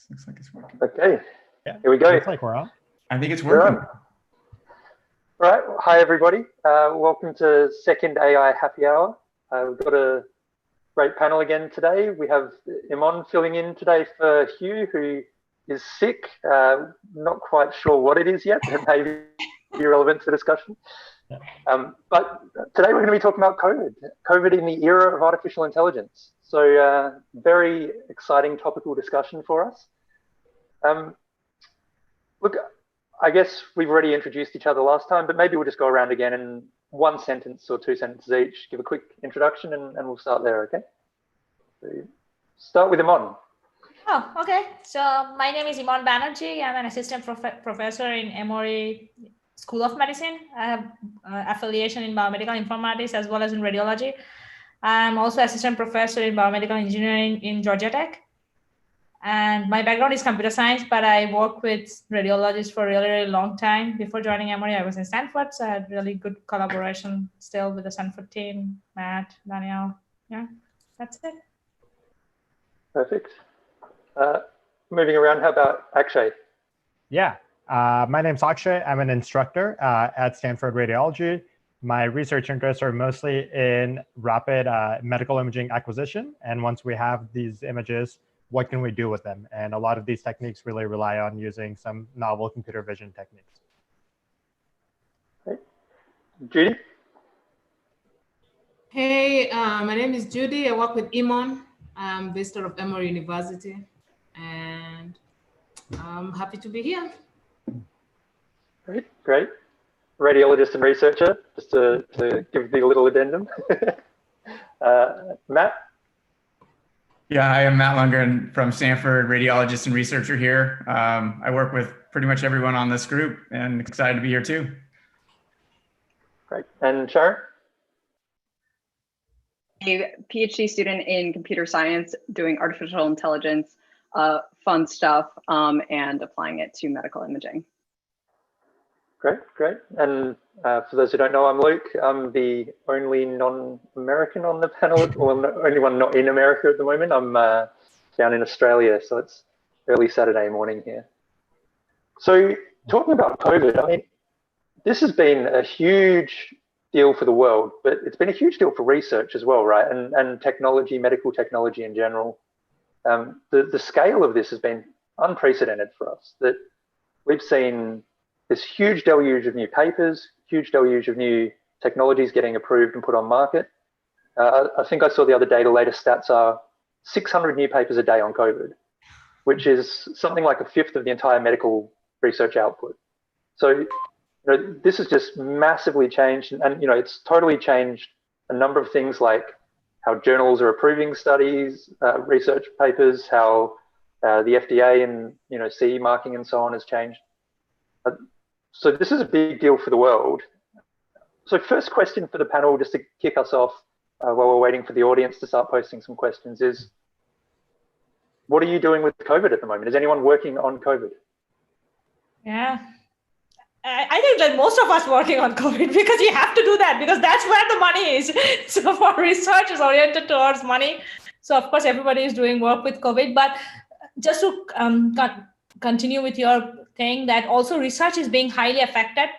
Looks like it's working. Okay, Yeah, here we go. looks like we're on. I think it's We're working. on. All right, hi everybody. Welcome to second AI Happy Hour. We've got a great panel again today. We have Iman filling in today for Hugh, who is sick. Not quite sure what it is yet, but maybe relevant to discussion. But today we're going to be talking about COVID in the era of artificial intelligence. So very exciting topical discussion for us. Look, I guess we've already introduced each other last time, but maybe we'll just go around again in one sentence or two sentences each, give a quick introduction and we'll start there, okay? So start with Iman. Oh, okay. So my name is Iman Banerjee. I'm an assistant professor in Emory School of Medicine. I have affiliation in biomedical informatics as well as in radiology. I'm also assistant professor in biomedical engineering in Georgia Tech. And my background is computer science, but I worked with radiologists for a really, really long time. Before joining Emory, I was in Stanford, so I had really good collaboration still with the Stanford team, Matt, Danielle. Yeah, that's it. Perfect. Moving around, how about Akshay? Yeah, my name's Akshay. I'm an instructor at Stanford Radiology. My research interests are mostly in rapid medical imaging acquisition. And once we have these images, what can we do with them? And a lot of these techniques really rely on using some novel computer vision techniques. Okay. Judy? Hey, my name is Judy. I work with Iman. I'm visitor of Emory University, and I'm happy to be here. Great. Radiologist and researcher, just to give the little addendum. Matt? Yeah, I am Matt Lundgren from Stanford, radiologist and researcher here. I work with pretty much everyone on this group and excited to be here too. Great. And Sharon? A PhD student in computer science doing artificial intelligence, fun stuff, and applying it to medical imaging. Great. And for those who don't know, I'm Luke. I'm the only non-American on the panel, well, only one not in America at the moment. I'm down in Australia, so it's early Saturday morning here. So talking about COVID, I mean, this has been a huge deal for the world, but it's been a huge deal for research as well, right? And technology, medical technology in general. The scale of this has been unprecedented for us, that we've seen this huge deluge of new papers, huge deluge of new technologies getting approved and put on market. I think I saw the other day, the latest stats are 600 new papers a day on COVID, which is something like a fifth of the entire medical research output. So this has just massively changed, and it's totally changed a number of things, like how journals are approving studies, research papers, how the FDA and CE marking and so on has changed. So this is a big deal for the world. So first question for the panel, just to kick us off while we're waiting for the audience to start posting some questions, is what are you doing with COVID at the moment? Is anyone working on COVID? Yeah. I think that most of us working on COVID, because you have to do that, because that's where the money is. So for research is oriented towards money. So of course, everybody is doing work with COVID, but just to continue with your thing, that also research is being highly affected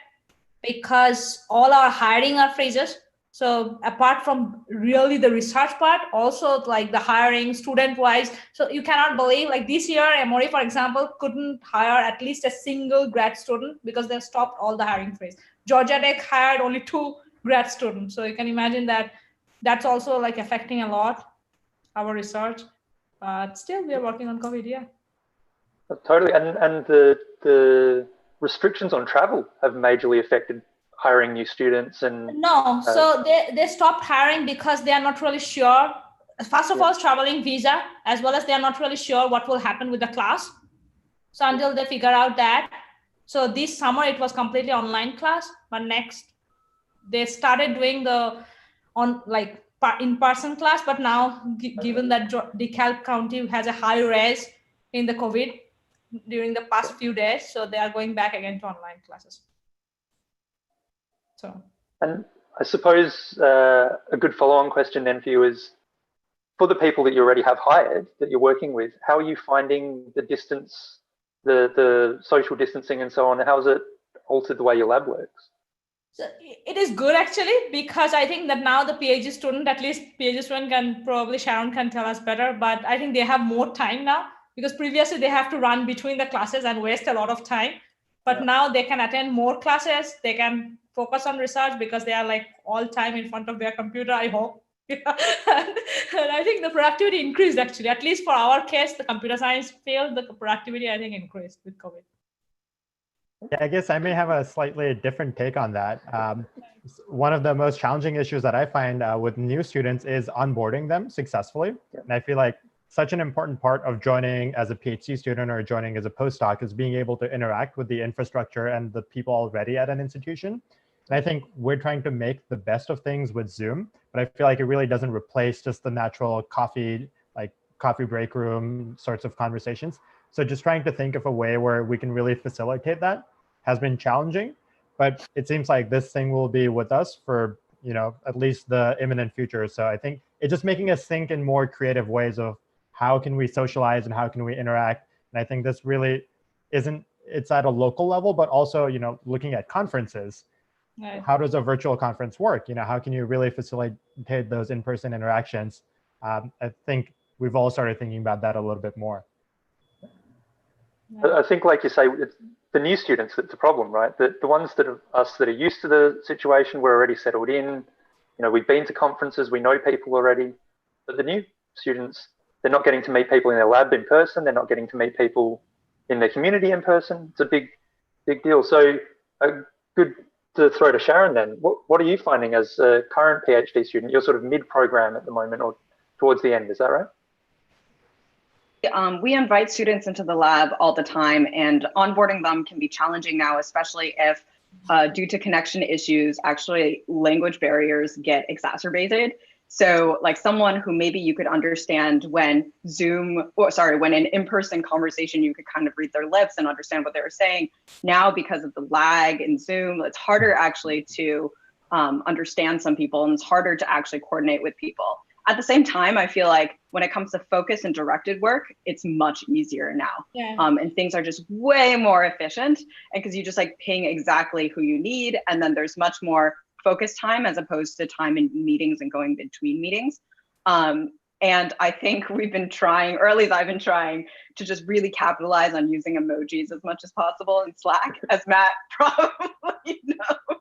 because all our hiring are freezes. So apart from really the research part, also like the hiring student wise. So you cannot believe, like this year, Emory, for example, couldn't hire at least a single grad student because they stopped all the hiring freeze. Georgia Tech hired only 2 grad students. So you can imagine that that's also like affecting a lot our research. But still, we are working on COVID, yeah. Totally, and the restrictions on travel have majorly affected hiring new students. And no, so they stopped hiring because they are not really sure. First of all, traveling visa, as well as they are not really sure what will happen with the class. So until they figure out that. So this summer it was completely online class, but next they started doing the in-person class. But now, given that DeKalb County has a high rise in the COVID during the past few days, so they are going back again to online classes. So, and I suppose a good follow-on question then for you is, for the people that you already have hired, that you're working with, how are you finding the distance, the social distancing and so on? How has it altered the way your lab works? So it is good actually, because I think that now the PhD student, at least PhD student can probably, Sharon can tell us better, but I think they have more time now, because previously they have to run between the classes and waste a lot of time. But now they can attend more classes, they can focus on research because they are like all time in front of their computer, I hope. and I think the productivity increased actually, at least for our case, the computer science field, the productivity I think increased with COVID. Yeah, I guess I may have a slightly different take on that. One of the most challenging issues that I find with new students is onboarding them successfully. And I feel like such an important part of joining as a PhD student or joining as a postdoc is being able to interact with the infrastructure and the people already at an institution. And I think we're trying to make the best of things with Zoom, but I feel like it really doesn't replace just the natural coffee break room sorts of conversations. So just trying to think of a way where we can really facilitate that has been challenging, but it seems like this thing will be with us for, at least the imminent future. So I think it's just making us think in more creative ways of how can we socialize and how can we interact. And I think this really it's at a local level, but also, looking at conferences. Right. How does a virtual conference work? How can you really facilitate those in-person interactions? I think we've all started thinking about that a little bit more. I think, like you say, it's the new students that's the problem, right? The ones that are used to the situation, we're already settled in. We've been to conferences, we know people already. But the new students, they're not getting to meet people in their lab in person. They're not getting to meet people in their community in person. It's a big deal. So good to throw to Sharon then. What are you finding as a current PhD student? You're sort of mid-program at the moment or towards the end, is that right? We invite students into the lab all the time, and onboarding them can be challenging now, especially if due to connection issues, actually language barriers get exacerbated. So like someone who maybe you could understand when when an in-person conversation, you could kind of read their lips and understand what they were saying. Now, because of the lag in Zoom, it's harder actually to understand some people, and it's harder to actually coordinate with people. At the same time, I feel like when it comes to focus and directed work, it's much easier now. Yeah. And things are just way more efficient, and because you just like ping exactly who you need, and then there's much more focus time as opposed to time in meetings and going between meetings. And I think we've been trying, or at least I've been trying, to just really capitalize on using emojis as much as possible in Slack, as Matt probably knows.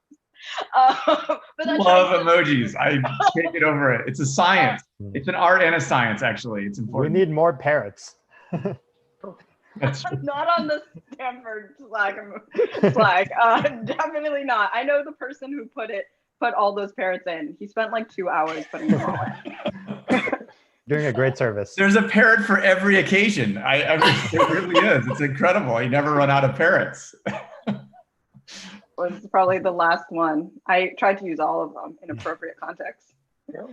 Love emojis. I can't get over it. It's a science. It's an art and a science, actually. It's important. We need more parrots. That's true. Not on the Stanford Slack. Definitely not. I know the person who put all those parrots in. He spent like 2 hours putting them all in. Doing a great service. There's a parrot for every occasion. It really is. It's incredible. You never run out of parrots. Was probably the last one. I tried to use all of them in appropriate contexts. Yeah.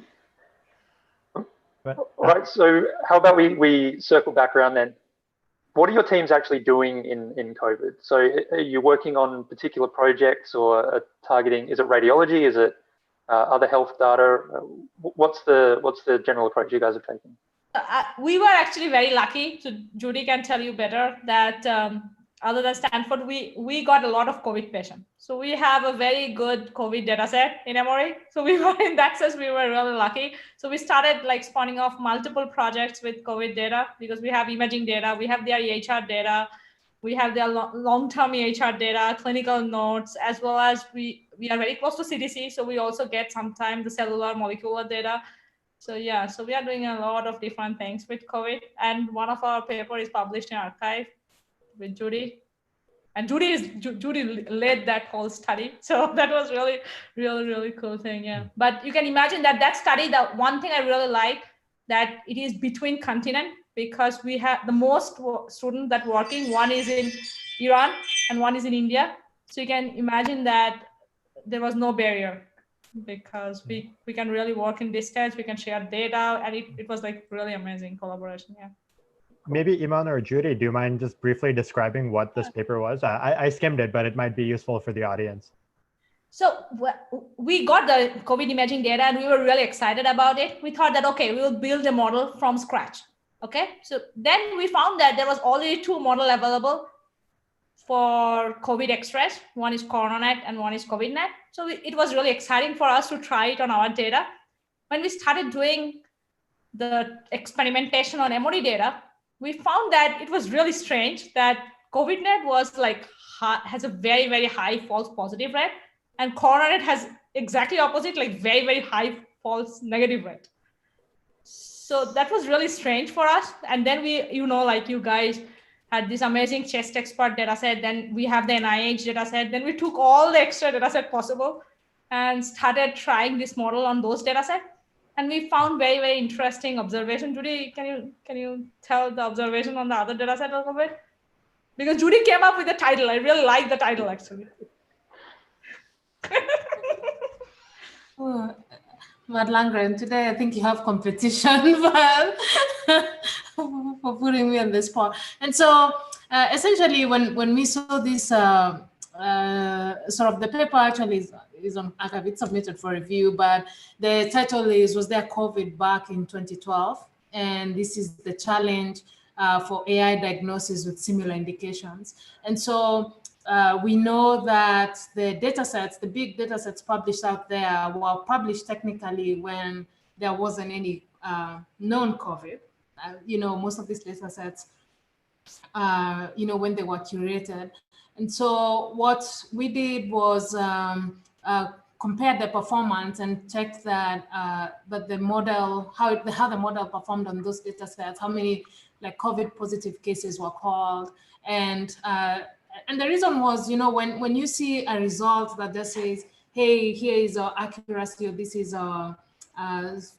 All right, so how about we circle back around then? What are your teams actually doing in COVID? So are you working on particular projects or targeting, is it radiology? Is it other health data? What's the general approach you guys are taking? We were actually very lucky, so Judy can tell you better, that other than Stanford, we got a lot of COVID patients. So we have a very good COVID data set in Emory. So we were, in that sense, we were really lucky. So we started like spawning off multiple projects with COVID data, because we have imaging data, we have their EHR data, we have their long-term EHR data, clinical notes, as well as we are very close to CDC. So we also get sometimes the cellular molecular data. So yeah, so we are doing a lot of different things with COVID. And one of our paper is published in Archive with Judy, and Judy led that whole study. So that was really, really, really cool thing. Yeah. But you can imagine that study, the one thing I really like, that it is between continent, because we have the most students that working, one is in Iran and one is in India. So you can imagine that there was no barrier, because we can really work in distance, we can share data, and it was like really amazing collaboration. Yeah. Maybe Iman or Judy, do you mind just briefly describing what this paper was? I skimmed it, but it might be useful for the audience. So we got the COVID imaging data and we were really excited about it. We thought that, okay, we will build a model from scratch. Okay, so then we found that there was already 2 models available for COVID express. One is CoronaNet and one is COVIDNet. So it was really exciting for us to try it on our data. When we started doing the experimentation on MOD data, we found that it was really strange that COVIDNet was like has a very, very high false positive rate, and CoronaNet has exactly opposite, like very, very high false negative rate. So that was really strange for us. And then we, like you guys had this amazing chest expert data set. Then we have the NIH data set. Then we took all the extra data set possible and started trying this model on those data set. And we found very, very interesting observation. Judy, can you tell the observation on the other data set a little bit? Because Judy came up with the title. I really like the title, actually. Matt Langren, today I think you have competition for putting me on the spot. And so essentially when we saw this sort of the paper actually is on archive, it's submitted for review, but the title was there COVID back in 2012. And this is the challenge for AI diagnosis with similar indications. And so we know that the data sets, the big data sets published out there were published technically when there wasn't any known COVID. Most of these data sets, when they were curated. And so what we did was compare the performance and check that the model, how the model performed on those data sets, how many like COVID positive cases were called. And the reason was, when you see a result that just says, hey, here is our accuracy, or this is our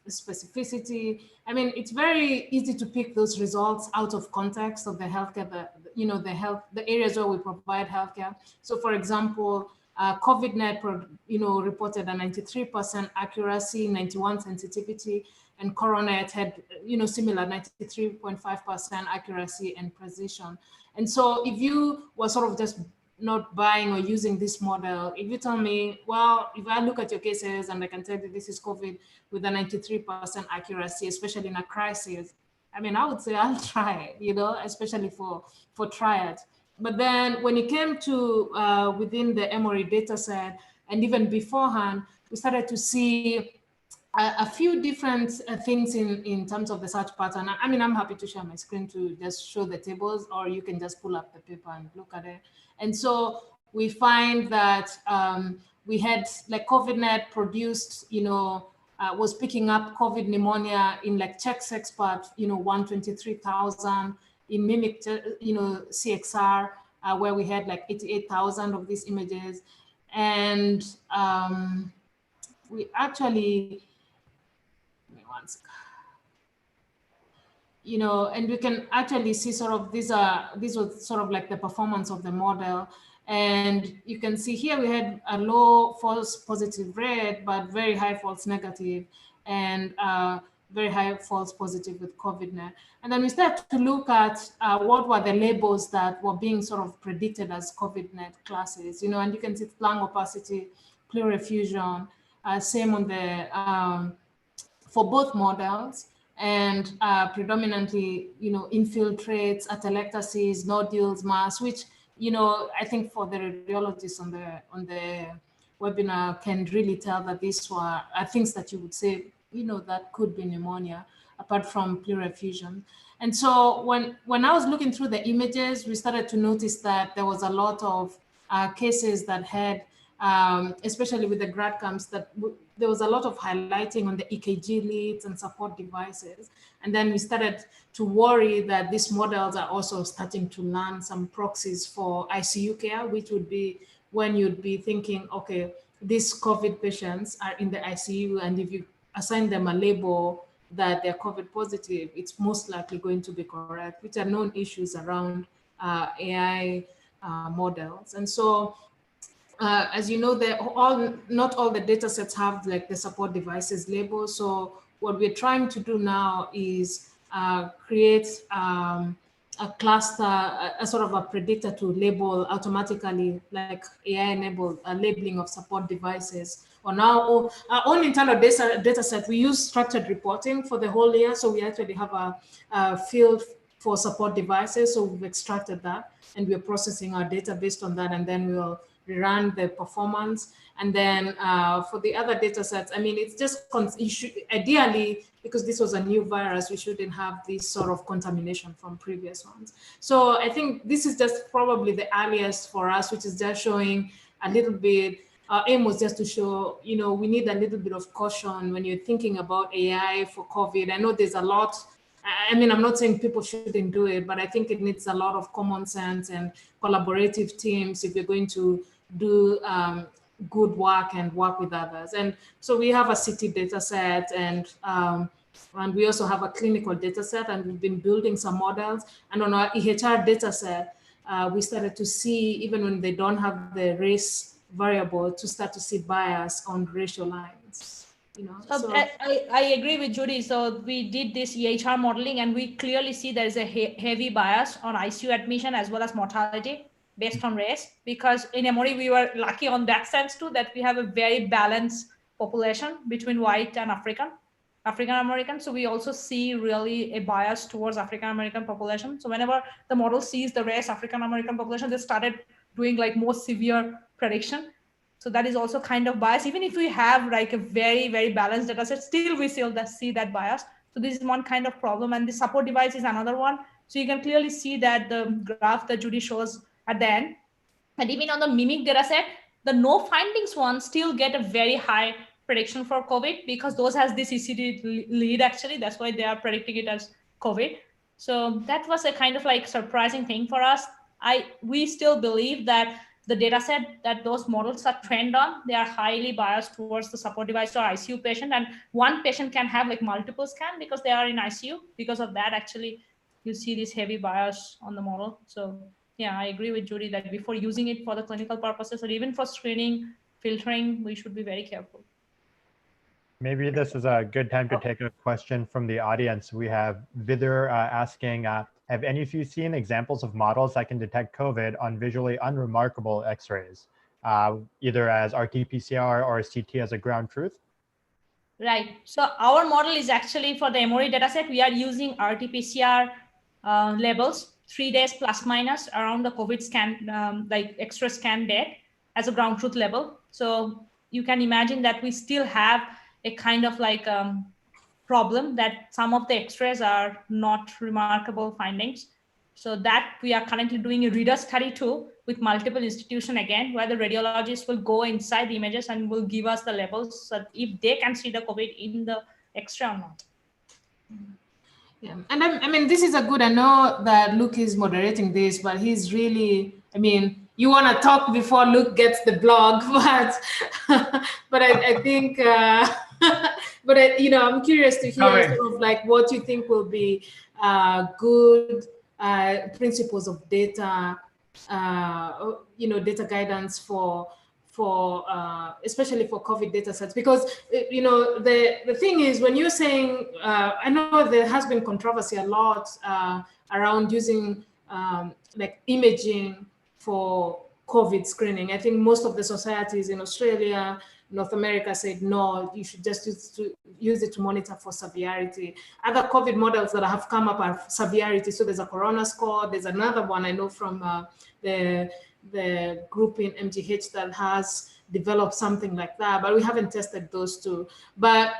specificity. I mean, it's very easy to pick those results out of context of the healthcare, the areas where we provide healthcare. So for example, COVIDNet, reported a 93% accuracy, 91 sensitivity, and CoronaNet had, similar 93.5% accuracy and precision. And so if you were sort of just not buying or using this model, if you tell me, well, if I look at your cases and I can tell you this is COVID with a 93% accuracy, especially in a crisis, I mean, I would say I'll try it, especially for triad. But then when it came to within the Emory data set, and even beforehand, we started to see a few different things in terms of the search pattern. I mean, I'm happy to share my screen to just show the tables, or you can just pull up the paper and look at it. And so we find that we had like COVIDNet produced, was picking up COVID pneumonia in like checks expert, 123,000, in mimic, CXR, where we had like 88,000 of these images. And we actually, and we can actually see sort of these was sort of like the performance of the model. And you can see here we had a low false positive rate, but very high false negative, and very high false positive with COVIDNet. And then we start to look at what were the labels that were being sort of predicted as COVIDNet classes, and you can see lung opacity, pleural effusion, same on the, for both models, and predominantly, infiltrates, atelectasis, nodules, mass, which, I think for the radiologists on the webinar can really tell that these were things that you would say, that could be pneumonia, apart from pleural effusion. And so when I was looking through the images, we started to notice that there was a lot of cases that had, especially with the grad camps, that there was a lot of highlighting on the EKG leads and support devices. And then we started to worry that these models are also starting to learn some proxies for ICU care, which would be when you'd be thinking, okay, these COVID patients are in the ICU, and if you assign them a label that they're COVID positive, it's most likely going to be correct, which are known issues around AI models. And so, as you know, not all the data sets have like the support devices label. So what we're trying to do now is create a cluster, a sort of a predictor to label automatically, like AI-enabled labeling of support devices. On our own internal data set, we use structured reporting for the whole year. So we actually have a field for support devices. So we've extracted that and we're processing our data based on that. And then we'll rerun the performance. And then for the other data sets, I mean, it's just, you should ideally, because this was a new virus, we shouldn't have this sort of contamination from previous ones. So I think this is just probably the earliest for us, which is just showing a little bit. Our aim was just to show, you know, we need a little bit of caution when you're thinking about AI for COVID. I know there's a lot. I mean, I'm not saying people shouldn't do it, but I think it needs a lot of common sense and collaborative teams if you're going to do good work and work with others. And so we have a city data set and we also have a clinical data set, and we've been building some models. And on our EHR data set, we started to see, even when they don't have the race variable, to start to see bias on racial lines. You know, so I agree with Judy. So we did this EHR modeling, and we clearly see there is a heavy bias on ICU admission as well as mortality based on race, because in Emory, we were lucky on that sense too, that we have a very balanced population between white and African-American. So we also see really a bias towards African-American population. So whenever the model sees the race African-American population, they started doing like more severe prediction. So that is also kind of bias. Even if we have like a very, very balanced data set, still we still see that bias. So this is one kind of problem. And the support device is another one. So you can clearly see that the graph that Judy shows at the end. And even on the mimic data set, the no findings one still get a very high prediction for COVID, because those has this ECD lead actually. That's why they are predicting it as COVID. So that was a kind of like surprising thing for us. We still believe that the data set that those models are trained on, they are highly biased towards the support device or ICU patient. And one patient can have like multiple scans because they are in ICU. Because of that, actually, you see this heavy bias on the model. So yeah, I agree with Judy that before using it for the clinical purposes or even for screening, filtering, we should be very careful. Maybe this is a good time to take a question from the audience. We have Vidar asking, have any of you seen examples of models that can detect COVID on visually unremarkable X-rays, either as RT-PCR or CT as a ground truth? Right. So our model is actually for the Emory dataset. We are using RT-PCR levels 3 days plus minus around the COVID scan, like extra scan date as a ground truth level. So you can imagine that we still have a kind of like problem that some of the X-rays are not remarkable findings. So that we are currently doing a reader study too with multiple institutions again, where the radiologists will go inside the images and will give us the levels so if they can see the COVID in the X-ray or not. Yeah, and I mean, this is a good, I know that Luke is moderating this, but he's really, I mean, you want to talk before Luke gets the blog, but I think, but you know, I'm curious to hear sort of like what you think will be good principles of data, you know, data guidance for especially for COVID data sets, because you know the thing is, when you're saying I know there has been controversy a lot around using like imaging for COVID screening. I think most of the societies in Australia, North America said no, you should just use it to monitor for severity. Other COVID models that have come up are severity. So there's a corona score. There's another one I know from the group in MGH that has developed something like that, but we haven't tested those two. But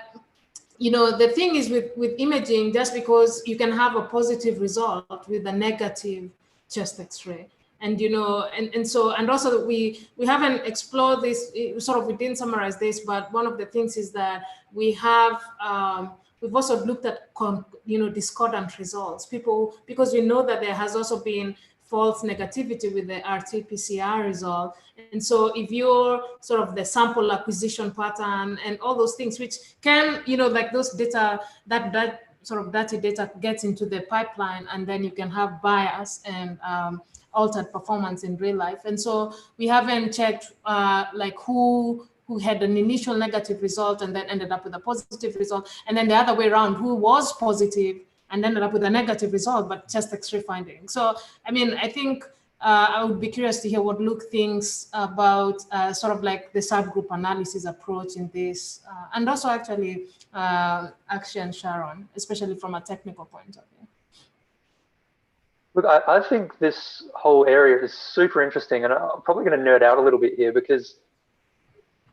you know, the thing is with imaging, just because you can have a positive result with a negative chest X-ray, and you know, and also we haven't explored this. Sort of, we didn't summarize this, but one of the things is that we have we've also looked at discordant results. Because we know that there has also been false negativity with the RT-PCR result. And so if you're sort of the sample acquisition pattern and all those things, which can, you know, like those data, that sort of dirty data gets into the pipeline, and then you can have bias and altered performance in real life. And so we haven't checked like who had an initial negative result and then ended up with a positive result. And then the other way around, who was positive and ended up with a negative result, but just X-ray finding. So, I mean, I think I would be curious to hear what Luke thinks about sort of like the subgroup analysis approach in this, and also actually Akshay and Sharon, especially from a technical point of view. Look, I think this whole area is super interesting, and I'm probably going to nerd out a little bit here because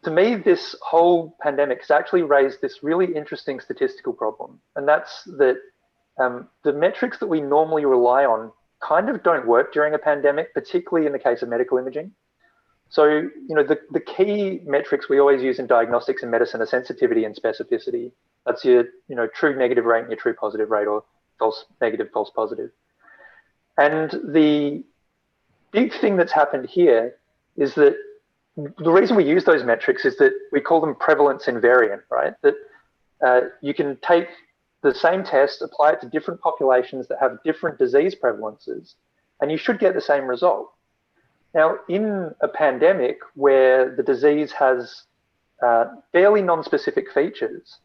to me, this whole pandemic has actually raised this really interesting statistical problem, and that's that the metrics that we normally rely on kind of don't work during a pandemic, particularly in the case of medical imaging. So, you know, the key metrics we always use in diagnostics and medicine are sensitivity and specificity. That's your, you know, true negative rate and your true positive rate, or false negative, false positive. And the big thing that's happened here is that the reason we use those metrics is that we call them prevalence invariant, right? That you can take the same test, apply it to different populations that have different disease prevalences, and you should get the same result. Now, in a pandemic where the disease has fairly non-specific features,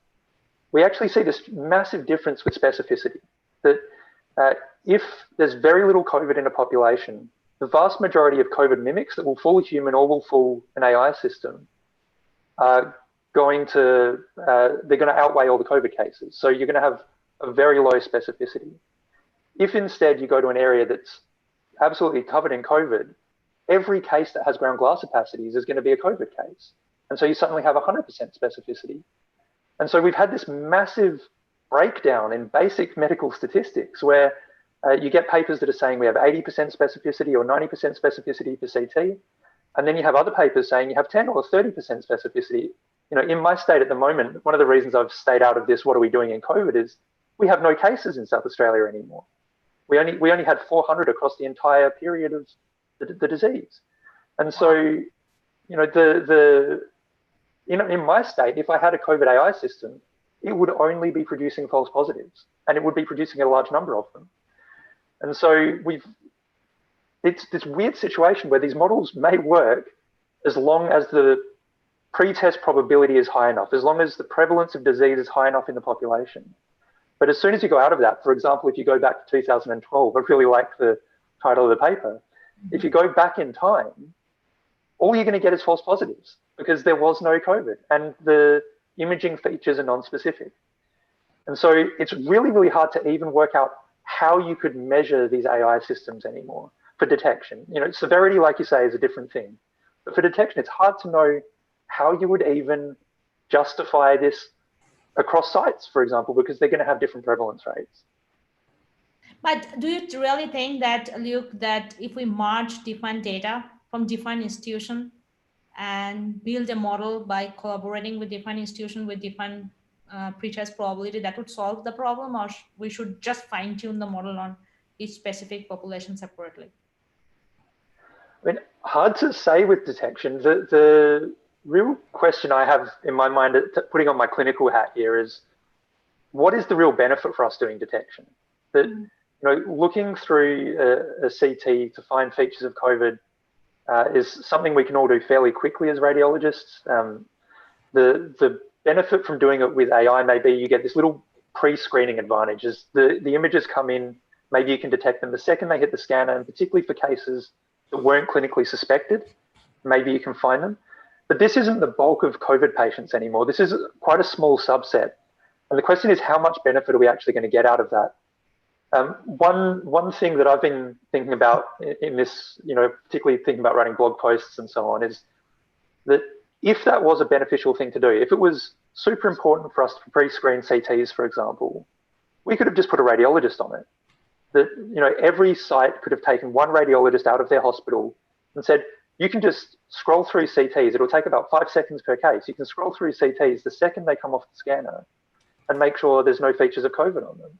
we actually see this massive difference with specificity. That if there's very little COVID in a population, the vast majority of COVID mimics that will fool a human or will fool an AI system are going to, they're going to outweigh all the COVID cases. So you're going to have a very low specificity. If instead you go to an area that's absolutely covered in COVID, every case that has ground glass opacities is going to be a COVID case. And so you suddenly have 100% specificity. And so we've had this massive breakdown in basic medical statistics where you get papers that are saying we have 80% specificity or 90% specificity for CT. And then you have other papers saying you have 10 or 30% specificity. You know, in my state at the moment, one of the reasons I've stayed out of this, what are we doing in COVID, is we have no cases in South Australia anymore. We only had 400 across the entire period of the disease. And so, you know, in my state, if I had a COVID AI system, it would only be producing false positives, and it would be producing a large number of them. And so it's this weird situation where these models may work as long as the pre-test probability is high enough, as long as the prevalence of disease is high enough in the population. But as soon as you go out of that, for example, if you go back to 2012, I really like the title of the paper. If you go back in time, all you're going to get is false positives because there was no COVID and the imaging features are non-specific. And so it's really, really hard to even work out how you could measure these AI systems anymore for detection. You know, severity, like you say, is a different thing. But for detection, it's hard to know how you would even justify this across sites, for example, because they're going to have different prevalence rates. But do you really think that, Luke, that if we merge different data from different institutions and build a model by collaborating with different institutions with different pre-test probability, that would solve the problem, or we should just fine-tune the model on each specific population separately? I mean, hard to say with detection. The real question I have in my mind, putting on my clinical hat here, is what is the real benefit for us doing detection? That, you know, looking through a CT to find features of COVID is something we can all do fairly quickly as radiologists. The benefit from doing it with AI may be you get this little pre-screening advantage. As the images come in, maybe you can detect them the second they hit the scanner, and particularly for cases that weren't clinically suspected, maybe you can find them. But this isn't the bulk of COVID patients anymore. This is quite a small subset. And the question is, how much benefit are we actually going to get out of that? One thing that I've been thinking about in this, you know, particularly thinking about writing blog posts and so on, is that if that was a beneficial thing to do, if it was super important for us to pre-screen CTs, for example, we could have just put a radiologist on it. That, you know, every site could have taken one radiologist out of their hospital and said, you can just scroll through CTs. It'll take about 5 seconds per case. You can scroll through CTs the second they come off the scanner and make sure there's no features of COVID on them.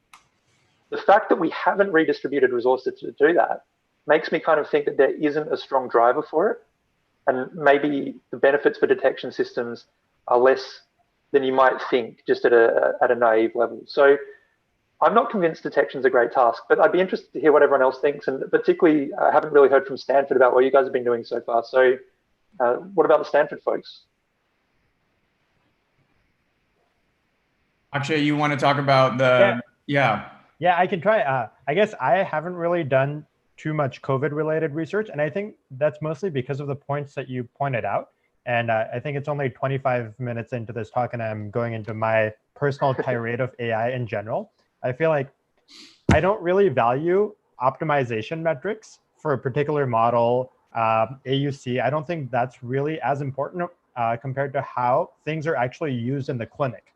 The fact that we haven't redistributed resources to do that makes me kind of think that there isn't a strong driver for it. And maybe the benefits for detection systems are less than you might think, just at a naive level. So I'm not convinced detection's a great task, but I'd be interested to hear what everyone else thinks. And particularly, I haven't really heard from Stanford about what you guys have been doing so far. So what about the Stanford folks? Akshay, you want to talk about the, yeah. Yeah, I can try. I guess I haven't really done too much COVID-related research, and I think that's mostly because of the points that you pointed out. And I think it's only 25 minutes into this talk, and I'm going into my personal tirade of AI in general. I feel like I don't really value optimization metrics for a particular model, AUC. I don't think that's really as important compared to how things are actually used in the clinic.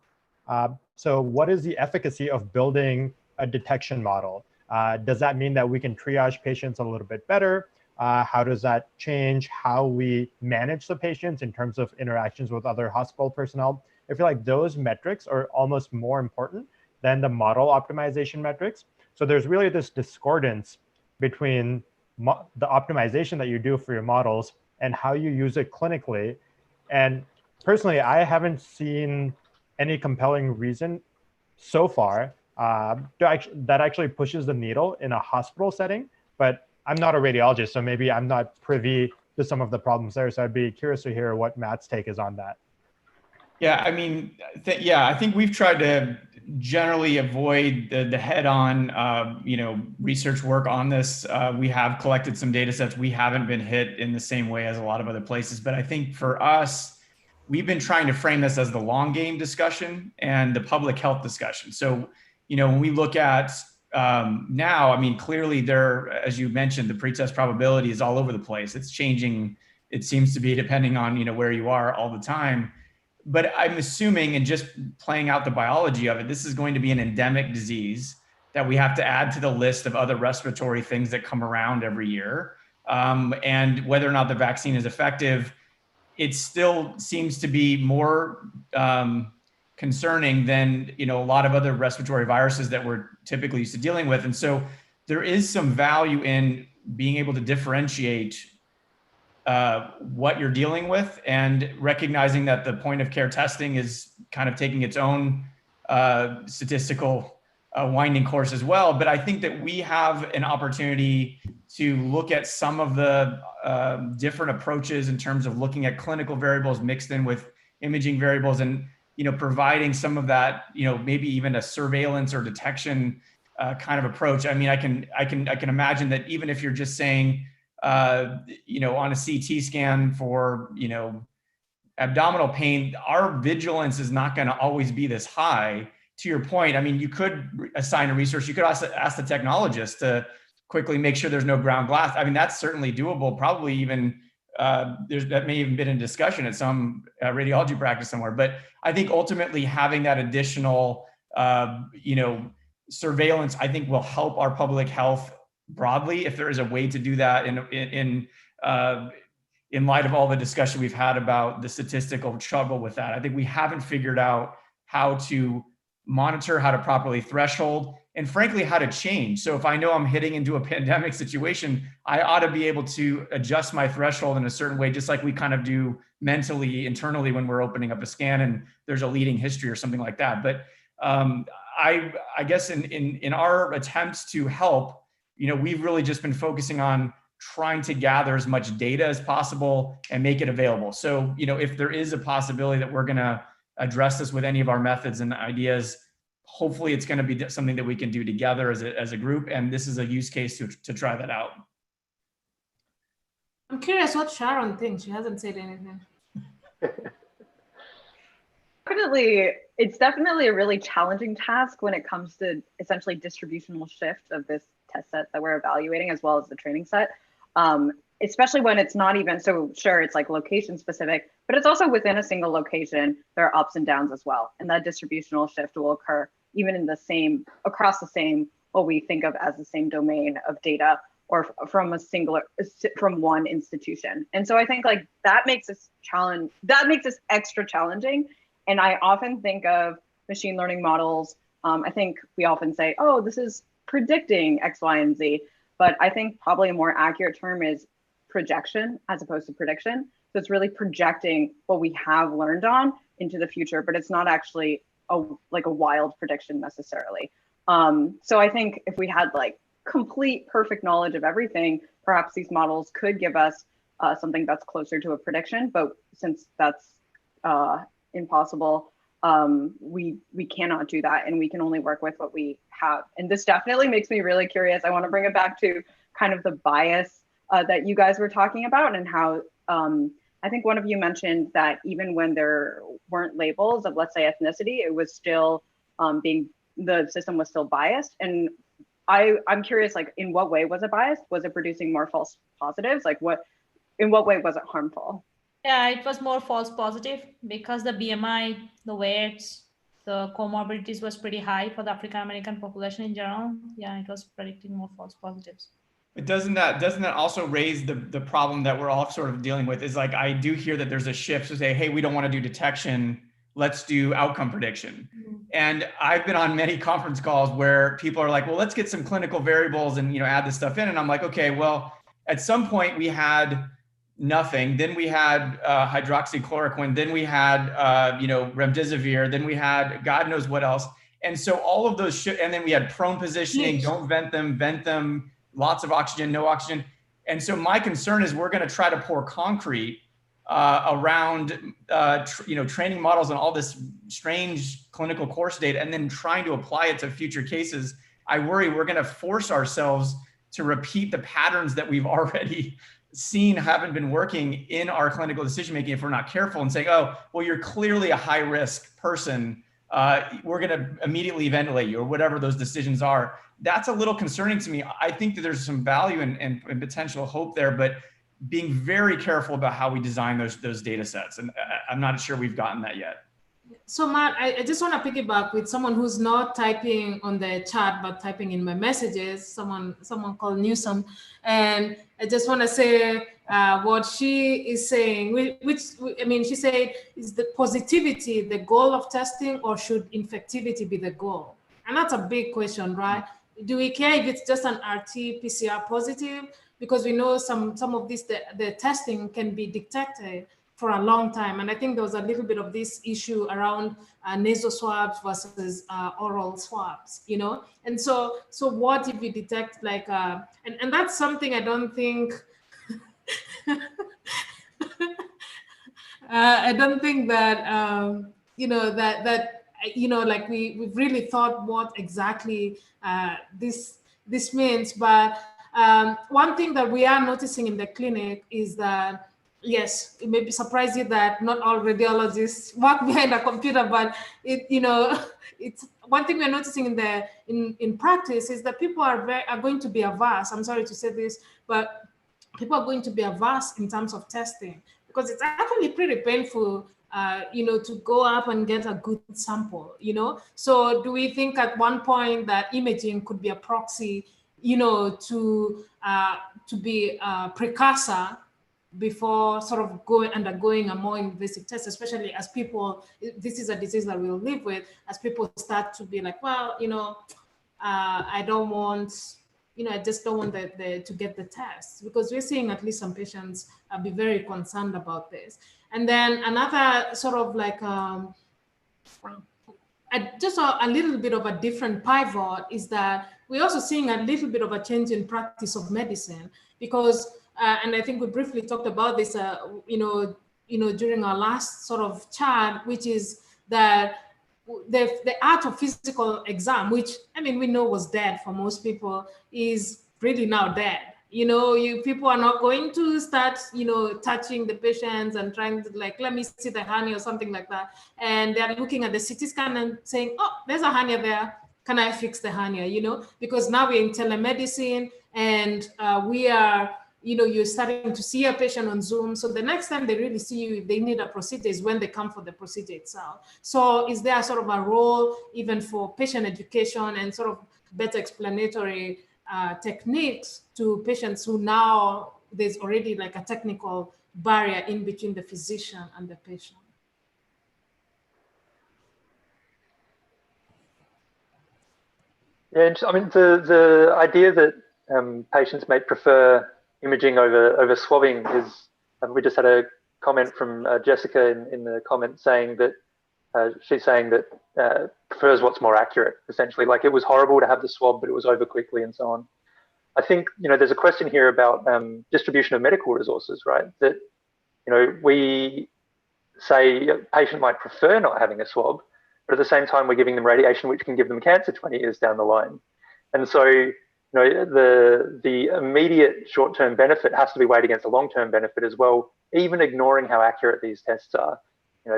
So what is the efficacy of building a detection model? Does that mean that we can triage patients a little bit better? How does that change how we manage the patients in terms of interactions with other hospital personnel? I feel like those metrics are almost more important than the model optimization metrics. So there's really this discordance between the optimization that you do for your models and how you use it clinically. And personally, I haven't seen any compelling reason so far that actually pushes the needle in a hospital setting. But I'm not a radiologist, so maybe I'm not privy to some of the problems there. So I'd be curious to hear what Matt's take is on that. Yeah, I mean, I think we've tried to generally avoid the head-on, research work on this. We have collected some data sets. We haven't been hit in the same way as a lot of other places. But I think for us, we've been trying to frame this as the long game discussion and the public health discussion. So, when we look at now, I mean, clearly there, as you mentioned, the pretest probability is all over the place. It's changing. It seems to be depending on, where you are all the time. But I'm assuming, and just playing out the biology of it, this is going to be an endemic disease that we have to add to the list of other respiratory things that come around every year. And whether or not the vaccine is effective, it still seems to be more concerning than a lot of other respiratory viruses that we're typically used to dealing with. And so there is some value in being able to differentiate what you're dealing with, and recognizing that the point of care testing is kind of taking its own statistical winding course as well. But I think that we have an opportunity to look at some of the different approaches in terms of looking at clinical variables mixed in with imaging variables, and providing some of that, maybe even a surveillance or detection kind of approach. I mean, I can imagine that even if you're just saying, on a CT scan for, abdominal pain, our vigilance is not going to always be this high. To your point, I mean, you could assign a resource. You could also ask the technologist to quickly make sure there's no ground glass. I mean, that's certainly doable. Probably even that may even been in discussion at some radiology practice somewhere. But I think ultimately having that additional, surveillance, I think will help our public health broadly, if there is a way to do that in light of all the discussion we've had about the statistical trouble with that. I think we haven't figured out how to monitor, how to properly threshold, and frankly, how to change. So if I know I'm hitting into a pandemic situation, I ought to be able to adjust my threshold in a certain way, just like we kind of do mentally, internally, when we're opening up a scan and there's a leading history or something like that. But I guess in our attempts to help, we've really just been focusing on trying to gather as much data as possible and make it available. So, if there is a possibility that we're going to address this with any of our methods and ideas, hopefully it's going to be something that we can do together as a group. And this is a use case to try that out. I'm curious what Sharon thinks. She hasn't said anything. It's definitely a really challenging task when it comes to essentially distributional shift of this test set that we're evaluating, as well as the training set. Especially when it's not even, so sure, it's like location specific, but it's also within a single location. There are ups and downs as well. And that distributional shift will occur even in across the same, what we think of as the same domain of data, or from one institution. And so I think like that makes this extra challenging. And I often think of machine learning models. I think we often say, oh, this is predicting X, Y, and Z. But I think probably a more accurate term is projection as opposed to prediction. So it's really projecting what we have learned on into the future, but it's not actually a wild prediction necessarily. So I think if we had like complete perfect knowledge of everything, perhaps these models could give us something that's closer to a prediction. But since that's impossible, we cannot do that, and we can only work with what we have. And this definitely makes me really curious. I want to bring it back to kind of the bias that you guys were talking about, and how I think one of you mentioned that even when there weren't labels of, let's say, ethnicity, it was still the system was still biased. And I'm curious, like, in what way was it biased? Was it producing more false positives? Like, in what way was it harmful? Yeah, it was more false positive because the BMI, the weights, the comorbidities was pretty high for the African American population in general. Yeah, it was predicting more false positives. But doesn't that also raise the problem that we're all sort of dealing with? Is like, I do hear that there's a shift to say, hey, we don't want to do detection, let's do outcome prediction. Mm-hmm. And I've been on many conference calls where people are like, well, let's get some clinical variables and add this stuff in. And I'm like, okay, well, at some point we had nothing, then we had hydroxychloroquine, then we had remdesivir, then we had God knows what else. And so all of those and then we had prone positioning, don't vent them, lots of oxygen, no oxygen. And so my concern is we're going to try to pour concrete around training models and all this strange clinical course data, and then trying to apply it to future cases. I worry we're going to force ourselves to repeat the patterns that we've already seen haven't been working in our clinical decision making if we're not careful, and saying, oh, well, you're clearly a high risk person, we're going to immediately ventilate you, or whatever those decisions are. That's a little concerning to me. I think that there's some value and potential hope there, but being very careful about how we design those data sets. And I'm not sure we've gotten that yet. So Matt, I just want to piggyback with someone who's not typing on the chat, but typing in my messages, someone called Newsom. And I just want to say what she is saying, which I mean, she said, is the positivity the goal of testing, or should infectivity be the goal? And that's a big question, right? Do we care if it's just an RT-PCR positive? Because we know some of this, the testing can be detected for a long time. And I think there was a little bit of this issue around nasal swabs versus oral swabs, And so what if we detect like, and that's something I don't think, I don't think that, like we've really thought what exactly this means. But one thing that we are noticing in the clinic is that, yes, it may be surprise you that not all radiologists work behind a computer, but it's one thing we're noticing in practice is that people are going to be averse. I'm sorry to say this, but people are going to be averse in terms of testing, because it's actually pretty painful, to go up and get a good sample, So do we think at one point that imaging could be a proxy, to be a precursor before sort of undergoing a more invasive test, especially as people, this is a disease that we'll live with, as people start to be like, well, I don't want, I just don't want to get the test, because we're seeing at least some patients be very concerned about this. And then another sort of like, just a little bit of a different pivot is that we're also seeing a little bit of a change in practice of medicine, because and I think we briefly talked about this, during our last sort of chat, which is that the art of physical exam, which I mean we know was dead for most people, is really now dead. People are not going to start, touching the patients and trying to like, let me see the hernia or something like that. And they're looking at the CT scan and saying, oh, there's a hernia there. Can I fix the hernia? Because now we're in telemedicine, and we are, you're starting to see a patient on Zoom. So the next time they really see you, if they need a procedure, is when they come for the procedure itself. So is there sort of a role even for patient education and sort of better explanatory techniques to patients who now there's already like a technical barrier in between the physician and the patient? Yeah, I mean, the idea that patients may prefer imaging over swabbing is, we just had a comment from Jessica in the comment saying that she's saying that prefers what's more accurate, essentially. Like, it was horrible to have the swab, but it was over quickly and so on. I think, there's a question here about distribution of medical resources, right? That, we say a patient might prefer not having a swab, but at the same time, we're giving them radiation, which can give them cancer 20 years down the line. And so, the immediate short-term benefit has to be weighed against the long-term benefit as well, even ignoring how accurate these tests are.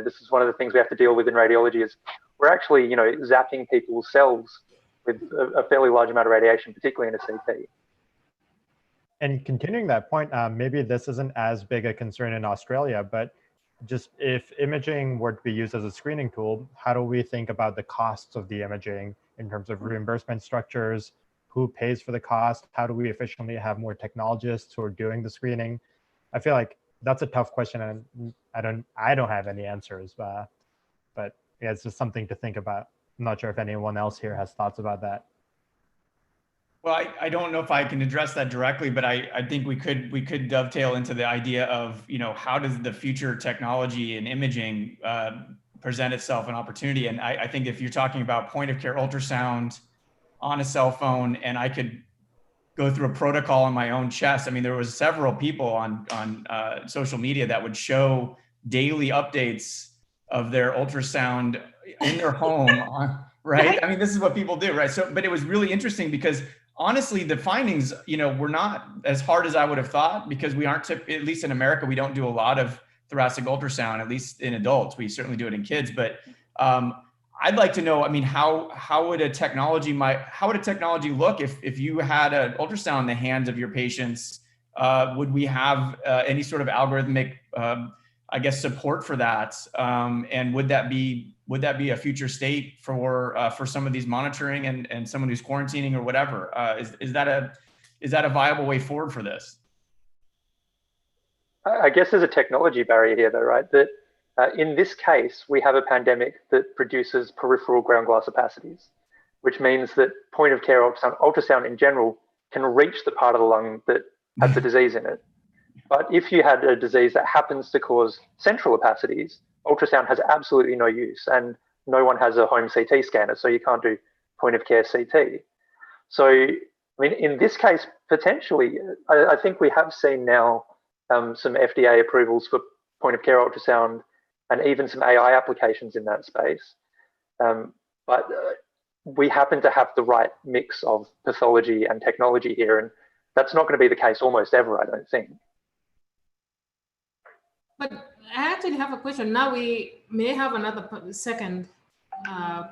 This is one of the things we have to deal with in radiology is we're actually, zapping people's cells with a fairly large amount of radiation, particularly in a CT. And continuing that point, maybe this isn't as big a concern in Australia, but just if imaging were to be used as a screening tool, how do we think about the costs of the imaging in terms of reimbursement structures? Who pays for the cost? How do we efficiently have more technologists who are doing the screening? I feel like that's a tough question, and I don't have any answers, but yeah, it's just something to think about. I'm not sure if anyone else here has thoughts about that. Well, I don't know if I can address that directly, but I think we could dovetail into the idea of, how does the future technology and imaging present itself an opportunity? And I think if you're talking about point of care ultrasound on a cell phone, and I could go through a protocol on my own chest. I mean, there was several people on social media that would show daily updates of their ultrasound in their home, right? I mean, this is what people do, right? So, but it was really interesting because honestly, the findings, were not as hard as I would have thought, because we aren't, at least in America, we don't do a lot of thoracic ultrasound, at least in adults. We certainly do it in kids, but I'd like to know, I mean, how would a technology look if you had an ultrasound in the hands of your patients? Would we have any sort of algorithmic, support for that? And would that be a future state for some of these monitoring and someone who's quarantining or whatever? Is that a viable way forward for this? I guess there's a technology barrier here, though, right? That in this case, we have a pandemic that produces peripheral ground glass opacities, which means that point of care ultrasound in general can reach the part of the lung that has the disease in it. But if you had a disease that happens to cause central opacities, ultrasound has absolutely no use, and no one has a home CT scanner, so you can't do point of care CT. So, I mean, in this case, potentially, I think we have seen now some FDA approvals for point of care ultrasound and even some AI applications in that space. But we happen to have the right mix of pathology and technology here, and that's not going to be the case almost ever, I don't think. But I actually have a question. Now we may have another second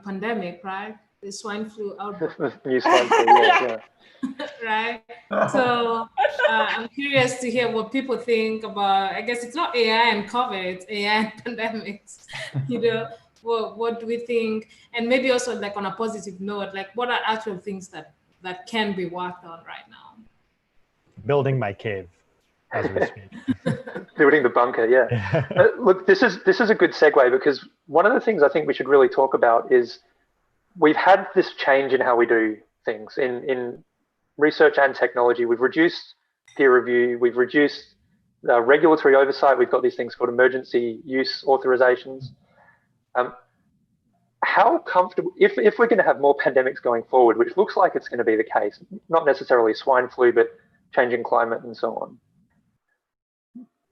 pandemic, right? The swine flu outbreak. New swine flu, yeah. Right. So I'm curious to hear what people think about. I guess it's not AI and COVID, it's AI and pandemics. What do we think? And maybe also, like, on a positive note, like, what are actual things that can be worked on right now? Building my cave, as we speak. Building the bunker, yeah. Look, this is a good segue, because one of the things I think we should really talk about is we've had this change in how we do things in research and technology. We've reduced peer review, we've reduced regulatory oversight, we've got these things called emergency use authorizations. How comfortable, if we're going to have more pandemics going forward, which looks like it's going to be the case, not necessarily swine flu, but changing climate and so on,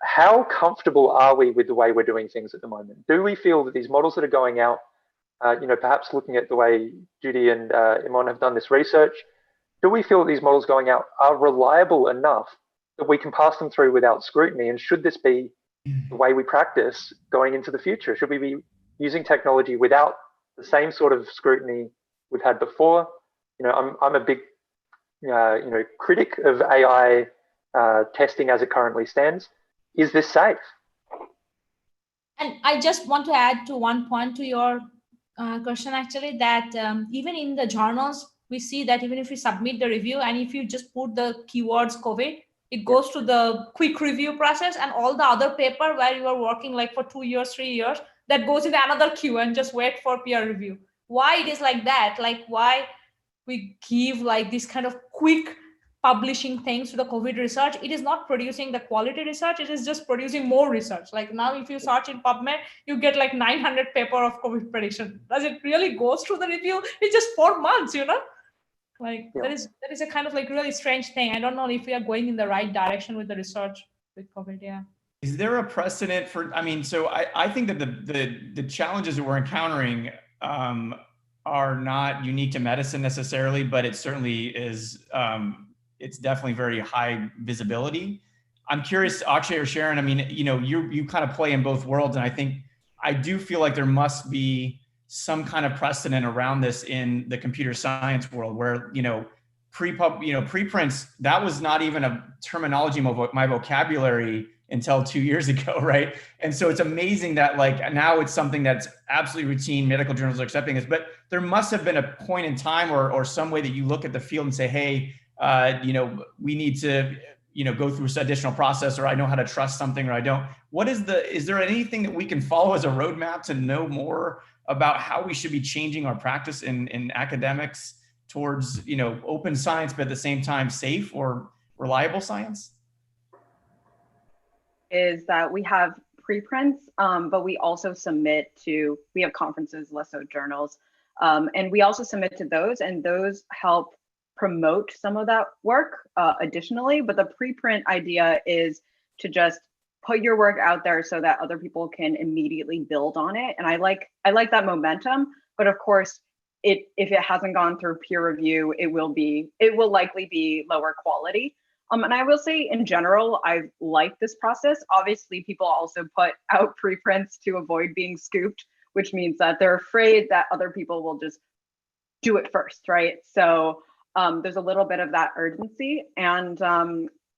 how comfortable are we with the way we're doing things at the moment? Do we feel that these models that are going out, perhaps looking at the way Judy and Imon have done this research, do we feel that these models going out are reliable enough that we can pass them through without scrutiny? And should this be the way we practice going into the future? Should we be using technology without the same sort of scrutiny we've had before? I'm a big, critic of AI testing as it currently stands. Is this safe? And I just want to add to one point to your question, actually, that even in the journals, we see that even if we submit the review and if you just put the keywords COVID, it goes to the quick review process, and all the other paper where you are working like for 2 years, 3 years, that goes into another queue and just wait for peer review. Why it is like that? Like, why we give like this kind of quick publishing things to the COVID research? It is not producing the quality research. It is just producing more research. Like now, if you search in PubMed, you get like 900 paper of COVID prediction. Does it really go through the review? It's just 4 months, Like that is a kind of like really strange thing. I don't know if we are going in the right direction with the research with COVID. Yeah. Is there a precedent for? I mean, so I think that the challenges that we're encountering are not unique to medicine necessarily, but it certainly is, it's definitely very high visibility. I'm curious, Akshay or Sharon, I mean, you know, you kind of play in both worlds, and I do feel like there must be some kind of precedent around this in the computer science world where, you know, preprints, that was not even a terminology in my vocabulary until 2 years ago, right? And so it's amazing that like now it's something that's absolutely routine, medical journals are accepting this, but there must have been a point in time or some way that you look at the field and say, hey, you know, we need to, you know, go through this additional process, or I know how to trust something or I don't. Is there anything that we can follow as a roadmap to know more about how we should be changing our practice in academics towards, you know, open science, but at the same time safe or reliable science? Is that we have preprints, but we also we have conferences, less so journals, and we also submit to those, and those help promote some of that work additionally. But the preprint idea is to just put your work out there so that other people can immediately build on it. And I like that momentum, but of course, if it hasn't gone through peer review, it will likely be lower quality. And I will say in general, I like this process. Obviously, people also put out preprints to avoid being scooped, which means that they're afraid that other people will just do it first, right? So there's a little bit of that urgency. And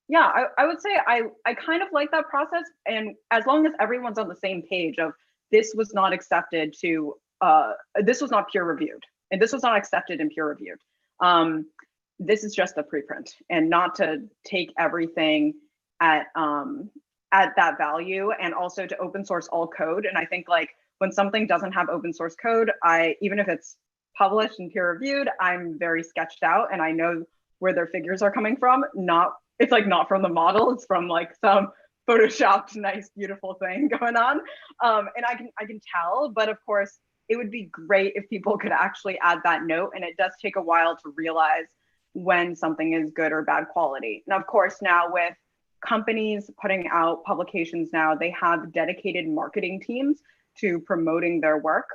yeah, I would say I kind of like that process. And as long as everyone's on the same page of this was not accepted this was not peer reviewed, and this was not accepted and peer reviewed. This is just a preprint, and not to take everything at that value, and also to open source all code. And I think like when something doesn't have open source code, even if it's published and peer reviewed, I'm very sketched out, and I know where their figures are coming from. It's like not from the model, it's from like some photoshopped, nice, beautiful thing going on. And I can tell, but of course, it would be great if people could actually add that note. And it does take a while to realize when something is good or bad quality. And of course, now with companies putting out publications now, they have dedicated marketing teams to promoting their work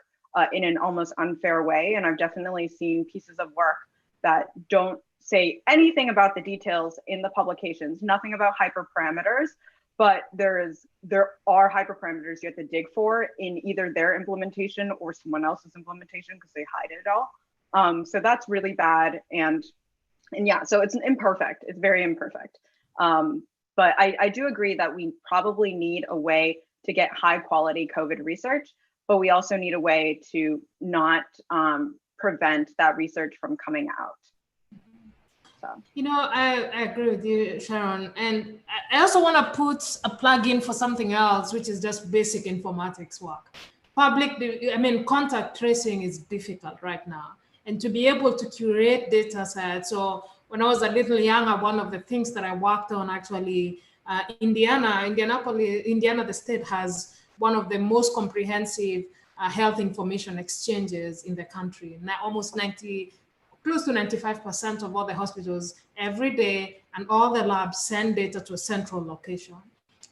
in an almost unfair way. And I've definitely seen pieces of work that don't say anything about the details in the publications, nothing about hyperparameters, but there are hyperparameters you have to dig for in either their implementation or someone else's implementation because they hide it all. So that's really bad. And yeah, so it's imperfect. It's very imperfect. But I do agree that we probably need a way to get high quality COVID research, but we also need a way to not prevent that research from coming out. So. You know, I agree with you, Sharon. And I also want to put a plug in for something else, which is just basic informatics work. Contact tracing is difficult right now. And to be able to curate data sets. So when I was a little younger, one of the things that I worked on actually, Indiana, the state has one of the most comprehensive health information exchanges in the country. Now, almost close to 95% of all the hospitals every day and all the labs send data to a central location.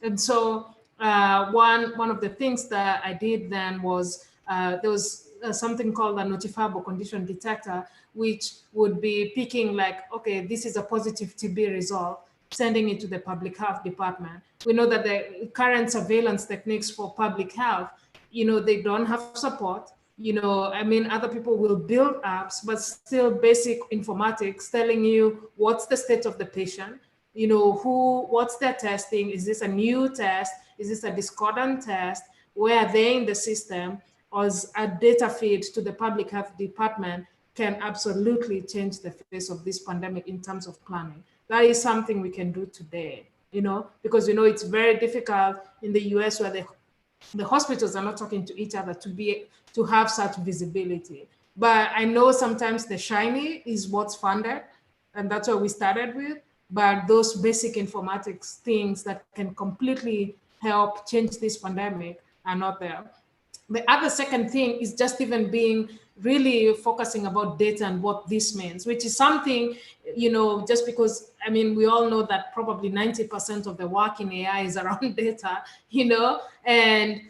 And so one of the things that I did then was there was something called a notifiable condition detector, which would be picking like, okay, this is a positive TB result, sending it to the public health department. We know that the current surveillance techniques for public health, you know, they don't have support. You know, other people will build apps, but still basic informatics telling you what's the state of the patient, you know, what's their testing, is this a new test, is this a discordant test, where are they in the system, or is a data feed to the public health department can absolutely change the face of this pandemic in terms of planning. That is something we can do today, you know, because, you know, it's very difficult in the US where the hospitals are not talking to each other to have such visibility. But I know sometimes the shiny is what's funded, and that's what we started with. But those basic informatics things that can completely help change this pandemic are not there. The other second thing is just even being really focusing about data and what this means, which is something, you know, just because, we all know that probably 90% of the work in AI is around data, you know, and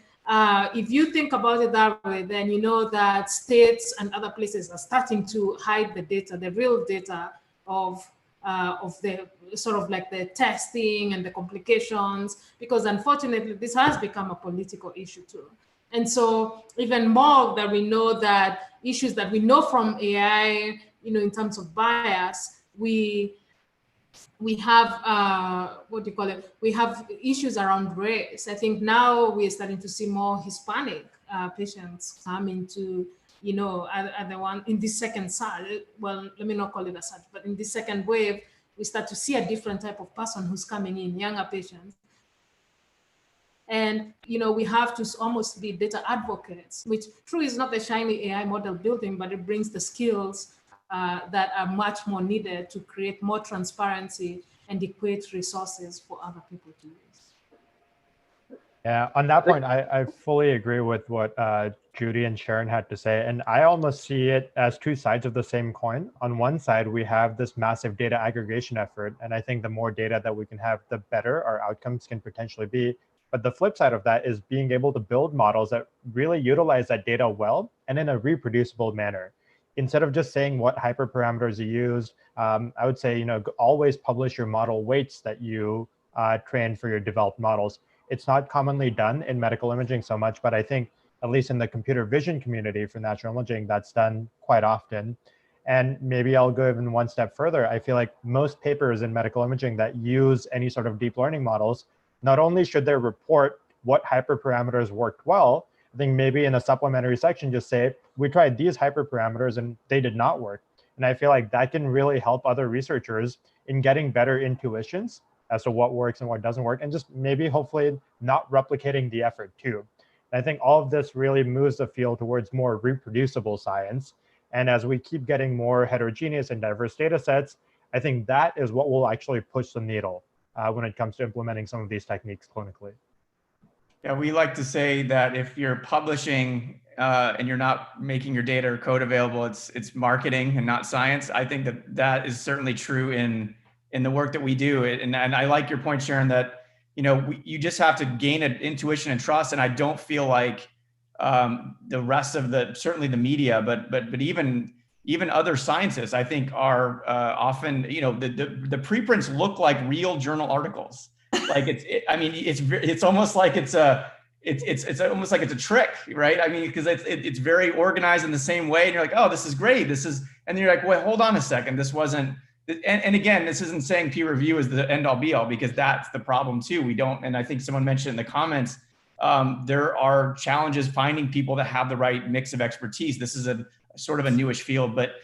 if you think about it that way, then you know that states and other places are starting to hide the data, the real data of the sort of like the testing and the complications, because unfortunately this has become a political issue too. And so even more that we know that issues that we know from AI, in terms of bias, we have what do you call it? We have issues around race. I think now we're starting to see more Hispanic patients come into, the one in this second side. Well, let me not call it as such, but in this second wave, we start to see a different type of person who's coming in, younger patients. And, we have to almost be data advocates, which true is not the shiny AI model building, but it brings the skills that are much more needed to create more transparency and equate resources for other people to use. Yeah, on that point, I fully agree with what Judy and Sharon had to say. And I almost see it as two sides of the same coin. On one side, we have this massive data aggregation effort. And I think the more data that we can have, the better our outcomes can potentially be. But the flip side of that is being able to build models that really utilize that data well and in a reproducible manner. Instead of just saying what hyperparameters you used, I would say, always publish your model weights that you train for your developed models. It's not commonly done in medical imaging so much, but I think at least in the computer vision community for natural imaging, that's done quite often. And maybe I'll go even one step further. I feel like most papers in medical imaging that use any sort of deep learning models, not only should they report what hyperparameters worked well, I think maybe in a supplementary section, just say, we tried these hyperparameters and they did not work. And I feel like that can really help other researchers in getting better intuitions as to what works and what doesn't work, and just maybe hopefully not replicating the effort too. And I think all of this really moves the field towards more reproducible science. And as we keep getting more heterogeneous and diverse data sets, I think that is what will actually push the needle when it comes to implementing some of these techniques clinically. Yeah, we like to say that if you're publishing and you're not making your data or code available, it's marketing and not science. I think that is certainly true in the work that we do. And I like your point, Sharon, that you just have to gain an intuition and trust. And I don't feel like the rest of certainly the media, but even other scientists, I think are often, the preprints look like real journal articles. Like it's almost like it's almost like it's a trick, right? I mean, because it's very organized in the same way, and you're like, oh, this is great. And then you're like, wait, hold on a second. This wasn't. And again, this isn't saying peer review is the end all be all, because that's the problem too. We don't. And I think someone mentioned in the comments, there are challenges finding people that have the right mix of expertise. This is a sort of a newish field, but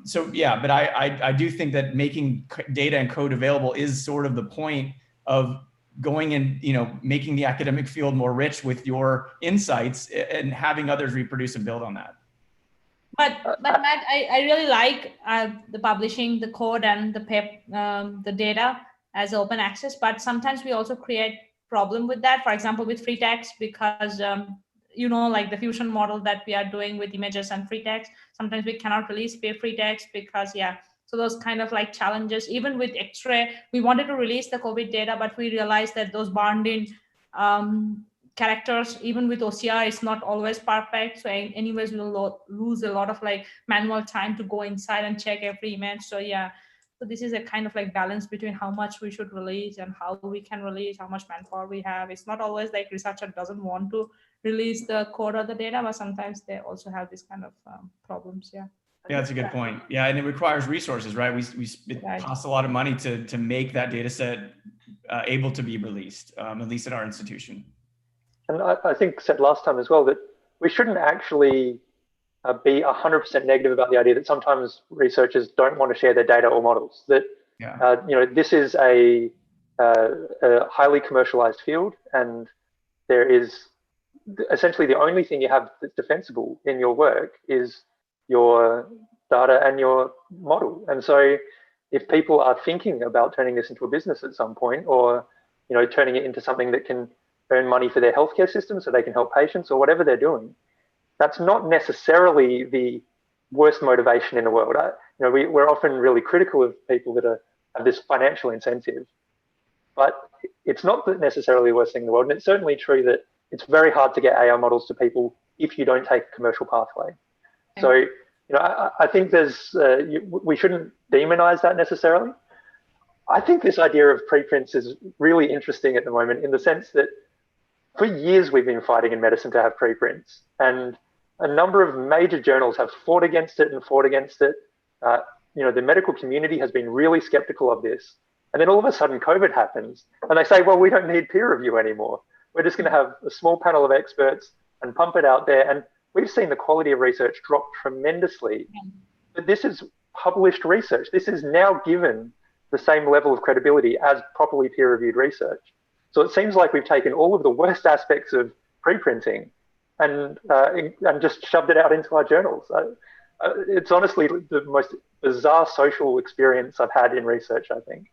so yeah. But I do think that making data and code available is sort of the point of going and making the academic field more rich with your insights and having others reproduce and build on that. But Matt, I really like the publishing the code and the data as open access, but sometimes we also create problem with that. For example, with free text, because like the fusion model that we are doing with images and free text, sometimes we cannot release free text because so those kind of like challenges. Even with X-ray, we wanted to release the COVID data, but we realized that those bound in characters, even with OCR, is not always perfect. So anyways, we'll lose a lot of like manual time to go inside and check every image. So so this is a kind of like balance between how much we should release and how we can release, how much manpower we have. It's not always like researcher doesn't want to release the code or the data, but sometimes they also have this kind of problems. Yeah, that's a good point. Yeah, and it requires resources, right? It costs a lot of money to make that data set able to be released, at least at our institution. And I think said last time as well that we shouldn't actually be 100% negative about the idea that sometimes researchers don't want to share their data or models. That this is a highly commercialized field, and there is essentially the only thing you have that's defensible in your work is your data and your model. And so if people are thinking about turning this into a business at some point, or turning it into something that can earn money for their healthcare system so they can help patients or whatever they're doing, that's not necessarily the worst motivation in the world. We're often really critical of people that have this financial incentive, but it's not necessarily the worst thing in the world. And it's certainly true that it's very hard to get AI models to people if you don't take a commercial pathway. So, you know, I think we shouldn't demonize that necessarily. I think this idea of preprints is really interesting at the moment, in the sense that for years we've been fighting in medicine to have preprints, and a number of major journals have fought against it and fought against it. You know, the medical community has been really skeptical of this. And then all of a sudden COVID happens and they say, well, we don't need peer review anymore. We're just going to have a small panel of experts and pump it out there. And we've seen the quality of research drop tremendously. But this is published research. This is now given the same level of credibility as properly peer-reviewed research. So it seems like we've taken all of the worst aspects of preprinting and just shoved it out into our journals. It's honestly the most bizarre social experience I've had in research, I think.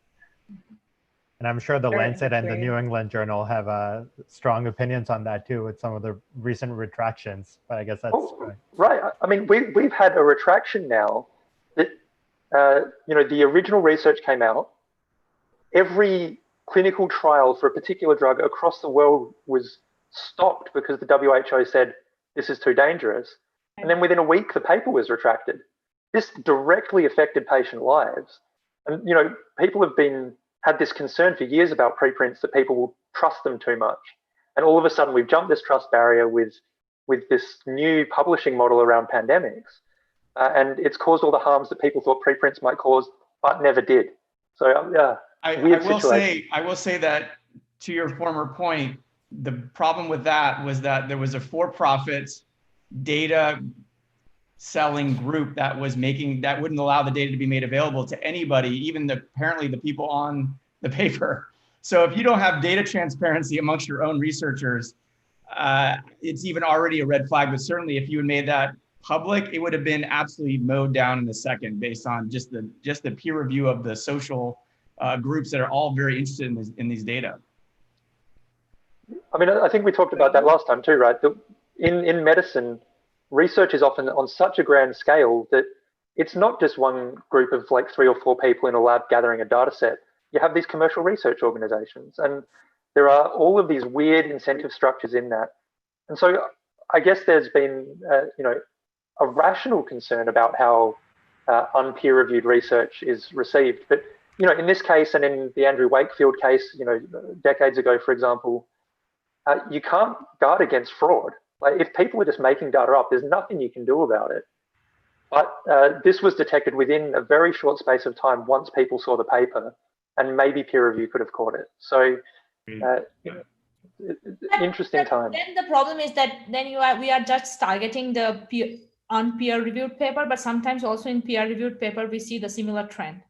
And I'm sure the Lancet and the New England Journal have strong opinions on that too, with some of the recent retractions. But I guess that's right. I mean, we've had a retraction now that you know, the original research came out. Every clinical trial for a particular drug across the world was stopped because the WHO said this is too dangerous. And then within a week, the paper was retracted. This directly affected patient lives. And, you know, people have had this concern for years about preprints, that people will trust them too much. And all of a sudden we've jumped this trust barrier with this new publishing model around pandemics. And it's caused all the harms that people thought preprints might cause, but never did. So yeah, I will say that, to your former point, the problem with that was that there was a for-profit data selling group that wouldn't allow the data to be made available to anybody, even apparently the people on the paper. So if you don't have data transparency amongst your own researchers, it's even already a red flag. But certainly if you had made that public, it would have been absolutely mowed down in a second, based on just the peer review of the social groups that are all very interested in these data. I mean, I think we talked about that last time too, right? In medicine, research is often on such a grand scale that it's not just one group of like 3 or 4 people in a lab gathering a data set. You have these commercial research organizations, and there are all of these weird incentive structures in that. And so I guess there's been, you know, a rational concern about how unpeer-reviewed research is received. But, you know, in this case and in the Andrew Wakefield case, you know, decades ago, for example, you can't guard against fraud. Like, if people are just making data up, there's nothing you can do about it. But this was detected within a very short space of time once people saw the paper, and maybe peer review could have caught it. So interesting time. Then the problem is that then we are just targeting the unpeer-reviewed paper, but sometimes also in peer-reviewed paper, we see the similar trend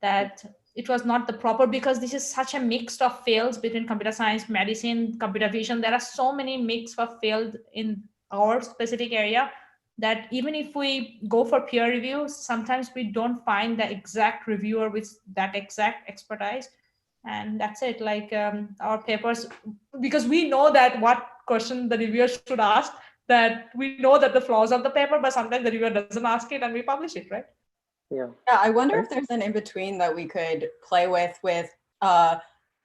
that it was not the proper, because this is such a mix of fields between computer science, medicine, computer vision. There are so many mix of fields in our specific area that even if we go for peer review, sometimes we don't find the exact reviewer with that exact expertise. And that's it, like our papers, because we know that what question the reviewer should ask, that we know that the flaws of the paper, but sometimes the reviewer doesn't ask it and we publish it, right? Yeah. Yeah, I wonder if there's an in-between that we could play with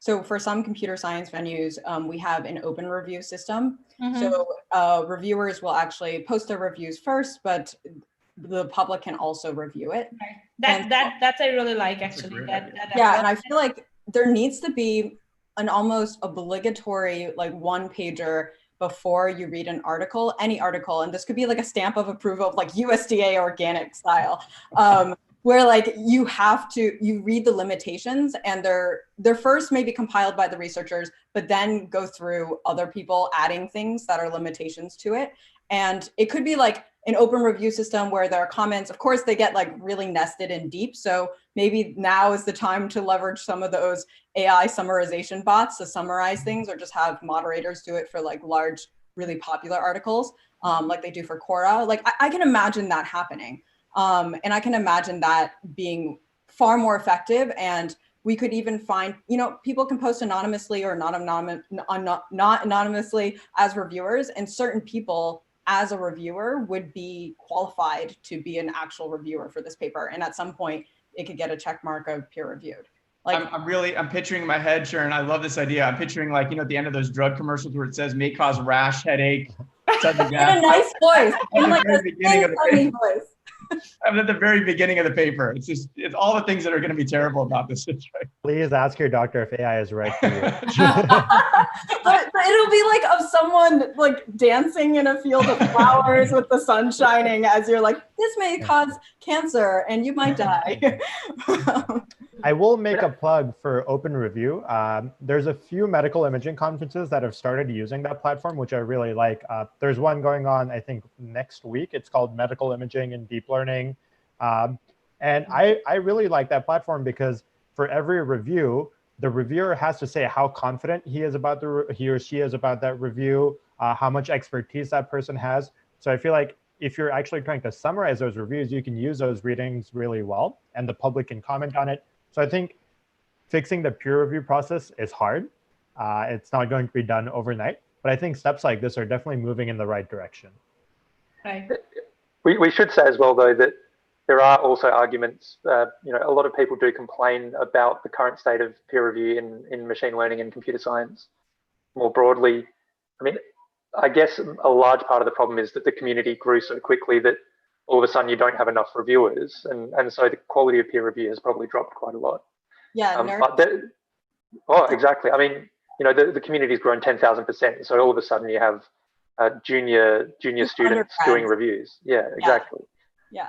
so for some computer science venues, we have an open review system. So reviewers will actually post their reviews first, but the public can also review it. Right. That I really like, actually. Yeah, and I feel like there needs to be an almost obligatory like one-pager before you read an article, any article, and this could be like a stamp of approval of like USDA organic style, where like you read the limitations, and they're first maybe compiled by the researchers, but then go through other people adding things that are limitations to it. And it could be like an open review system where there are comments. Of course, they get like really nested and deep. So maybe now is the time to leverage some of those AI summarization bots to summarize things, or just have moderators do it for like large, really popular articles, like they do for Quora. Like I can imagine that happening. And I can imagine that being far more effective. And we could even find, you know, people can post anonymously or not anonymously as reviewers, and certain people as a reviewer would be qualified to be an actual reviewer for this paper. And at some point it could get a check mark of peer reviewed. Like, I'm picturing in my head, Sharon, I love this idea. I'm picturing like, at the end of those drug commercials where it says may cause rash, headache, sudden in death. a nice voice, in like a beginning of the funny paper. voice. I'm at the very beginning of the paper. It's all the things that are going to be terrible about this situation. Please ask your doctor if AI is right for you. but it'll be like of someone like dancing in a field of flowers with the sun shining as you're like, this may cause cancer and you might die. I will make a plug for Open Review. There's a few medical imaging conferences that have started using that platform, which I really like. There's one going on, I think, next week. It's called Medical Imaging and Deep Learning. And I really like that platform because for every review, the reviewer has to say how confident he or she is about that review, how much expertise that person has. So I feel like if you're actually trying to summarize those reviews, you can use those readings really well, and the public can comment on it. So I think fixing the peer review process is hard. It's not going to be done overnight, but I think steps like this are definitely moving in the right direction. Right. We should say as well, though, that there are also arguments. A lot of people do complain about the current state of peer review in machine learning and computer science more broadly. I mean, I guess a large part of the problem is that the community grew so quickly that all of a sudden you don't have enough reviewers, and so the quality of peer review has probably dropped quite a lot. Yeah. Exactly. I mean, the community's grown 10,000%. So all of a sudden you have junior students doing reviews. Yeah, exactly. Yeah.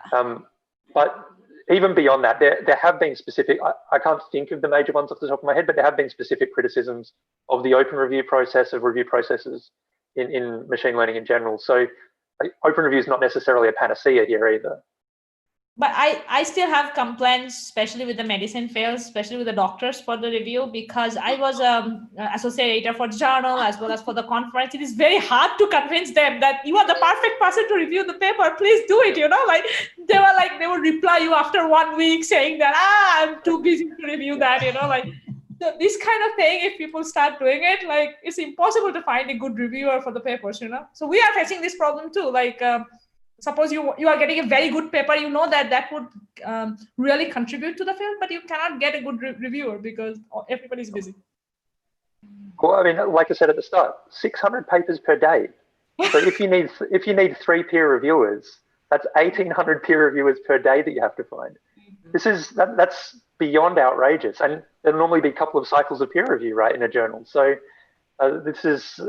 But even beyond that, there have been specific, I can't think of the major ones off the top of my head, but there have been specific criticisms of the open review process, of review processes in machine learning in general. So open review is not necessarily a panacea here either. But I still have complaints, especially with the medicine field, especially with the doctors for the review, because I was associate editor for the journal as well as for the conference. It is very hard to convince them that you are the perfect person to review the paper. Please do it. Like they would reply you after 1 week saying that I'm too busy to review that. So this kind of thing, if people start doing it, it's impossible to find a good reviewer for the papers. So we are facing this problem too. Suppose you are getting a very good paper, that would really contribute to the field, but you cannot get a good reviewer because everybody's busy. Well, I mean, like I said at the start, 600 papers per day. So if you need 3 peer reviewers, that's 1,800 peer reviewers per day that you have to find. That's beyond outrageous, and there'll normally be a couple of cycles of peer review, right, in a journal. So this is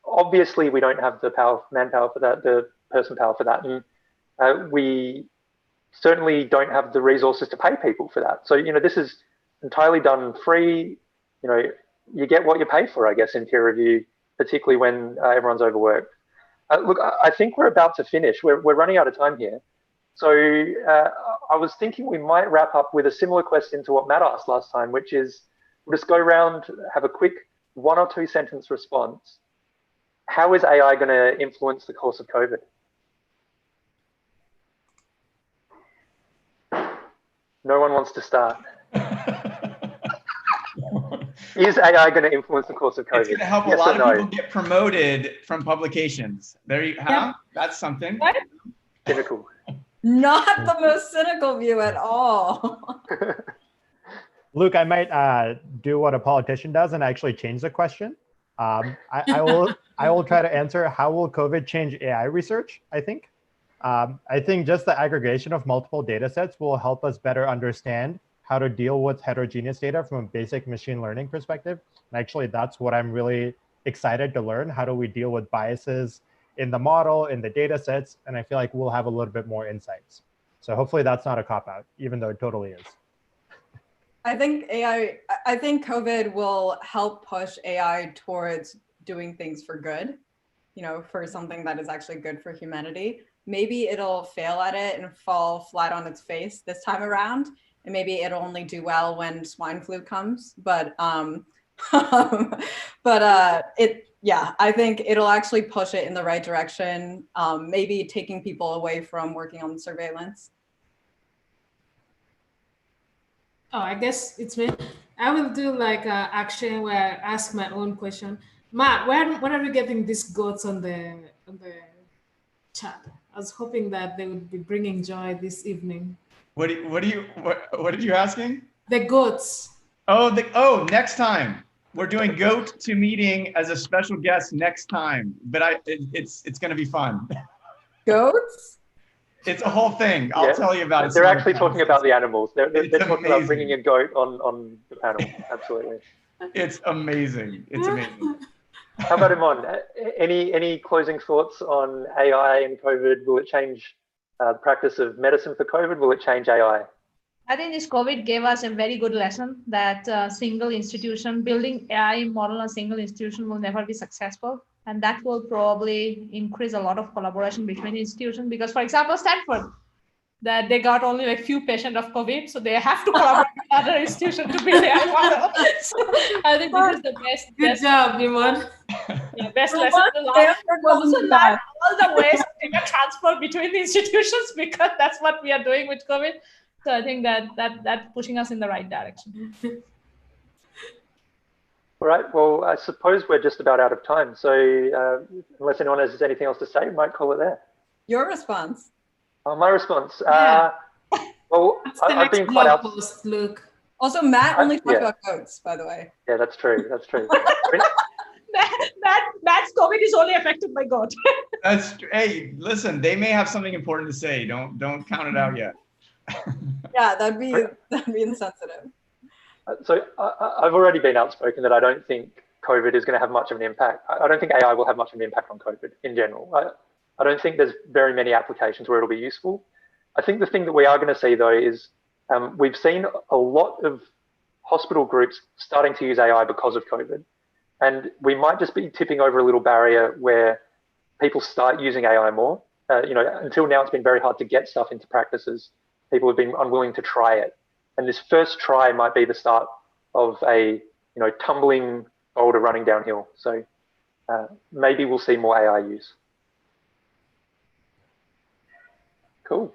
obviously we don't have the manpower for that, the person power for that, and we certainly don't have the resources to pay people for that. So this is entirely done free. You get what you pay for, I guess, in peer review, particularly when everyone's overworked. Look, I think we're about to finish. We're running out of time here. So I was thinking we might wrap up with a similar question to what Matt asked last time, which is we'll just go around, have a quick 1 or 2 sentence response. How is AI going to influence the course of COVID? No one wants to start. Is AI going to influence the course of COVID? It's going to help a lot of people get promoted from publications. There you have. Yep. That's something. What? Cynical. Not the most cynical view at all. Luke, I might do what a politician does and actually change the question. I will try to answer, how will COVID change AI research, I think. I think just the aggregation of multiple data sets will help us better understand how to deal with heterogeneous data from a basic machine learning perspective. And actually, that's what I'm really excited to learn. How do we deal with biases in the model, in the data sets? And I feel like we'll have a little bit more insights. So hopefully that's not a cop-out, even though it totally is. I think COVID will help push AI towards doing things for good, for something that is actually good for humanity. Maybe it'll fail at it and fall flat on its face this time around. And maybe it'll only do well when swine flu comes. But I think it'll actually push it in the right direction, maybe taking people away from working on surveillance. Oh, I guess it's me. I will do like an action where I ask my own question. Matt, when are we getting these goats on the chat? I was hoping that they would be bringing joy this evening. What did you asking? The goats. Next time. We're doing goat to meeting as a special guest next time, but it's going to be fun. Goats? It's a whole thing. I'll tell you about it. They're actually talking about the animals. They're talking about amazing. bringing a goat on the panel. Absolutely. It's amazing. It's amazing. How about Iman? Any closing thoughts on AI and COVID? Will it change the practice of medicine for COVID? Will it change AI? I think this COVID gave us a very good lesson that single institution, building AI model on single institution will never be successful. And that will probably increase a lot of collaboration between institutions because, for example, Stanford, that they got only like few patients of COVID, so they have to collaborate with other institutions to build AI model. So I think this is the best. Good job, Iman. Yeah, best lesson to learn. Also learn all the ways of data transfer between the institutions because that's what we are doing with COVID. So I think that's pushing us in the right direction. All right. Well, I suppose we're just about out of time. So unless anyone has anything else to say, we might call it there. Your response. My response. Yeah. Well, I've been quite out. Luke. Also, Matt only talked about goats, by the way. Yeah, that's true. That's true. Matt's COVID is only affected by goat. Hey, listen, they may have something important to say. Don't count it out yet. Yeah, that'd be insensitive. So I've already been outspoken that I don't think COVID is going to have much of an impact. I don't think AI will have much of an impact on COVID in general. I don't think there's very many applications where it'll be useful. I think the thing that we are going to see though is we've seen a lot of hospital groups starting to use AI because of COVID. And we might just be tipping over a little barrier where people start using AI more. Until now, it's been very hard to get stuff into practices. People have been unwilling to try it. And this first try might be the start of a tumbling boulder running downhill. So maybe we'll see more AI use. Cool.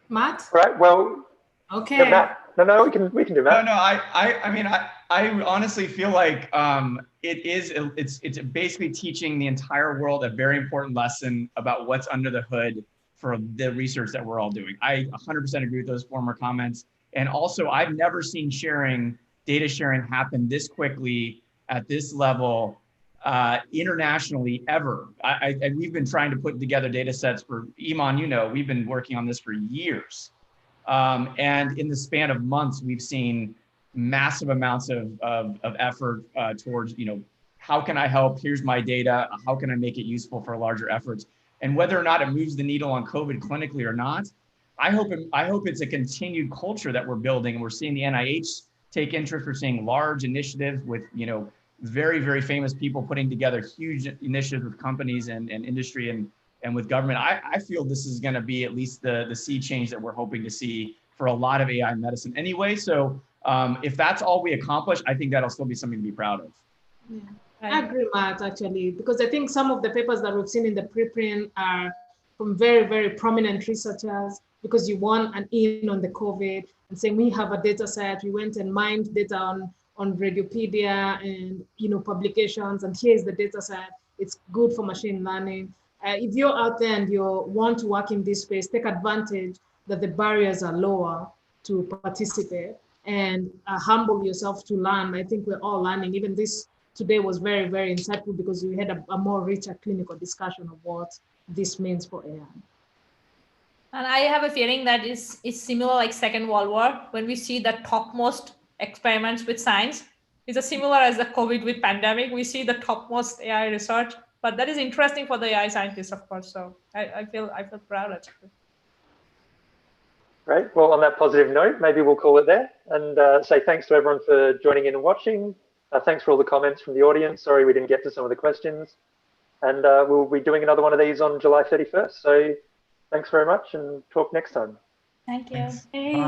Matt? All right. Well. Okay. Yeah, Matt. No, we can do Matt. No. I honestly feel like it's basically teaching the entire world a very important lesson about what's under the hood for the research that we're all doing. I 100% agree with those former comments. And also, I've never seen data sharing happen this quickly at this level internationally ever. We've been trying to put together data sets for Iman, we've been working on this for years. And in the span of months, we've seen massive amounts of effort towards, how can I help? Here's my data. How can I make it useful for larger efforts? And whether or not it moves the needle on COVID clinically or not, I hope it's a continued culture that we're building. And we're seeing the NIH take interest. We're seeing large initiatives with, very, very famous people putting together huge initiatives with companies and industry and with government. I feel this is going to be at least the sea change that we're hoping to see for a lot of AI medicine anyway. So if that's all we accomplish, I think that'll still be something to be proud of. Yeah. I agree, Matt, actually, because I think some of the papers that we've seen in the preprint are from very, very prominent researchers, because you want an in on the COVID and saying we have a data set, we went and mined data on Radiopedia and publications, and here's the data set. It's good for machine learning. If you're out there and you want to work in this space, take advantage that the barriers are lower to participate and humble yourself to learn. I think we're all learning. Even this today was very, very insightful because we had a more richer clinical discussion of what this means for AI. And I have a feeling that it's similar like Second World War, when we see the topmost experiments with science. It's as similar as the COVID with pandemic. We see the topmost AI research, but that is interesting for the AI scientists, of course. So I feel proud actually. Great. Well, on that positive note, maybe we'll call it there and say thanks to everyone for joining in and watching. Thanks for all the comments from the audience. Sorry we didn't get to some of the questions. And we'll be doing another one of these on July 31st. So thanks very much and talk next time. Thank you. Thanks. Hey.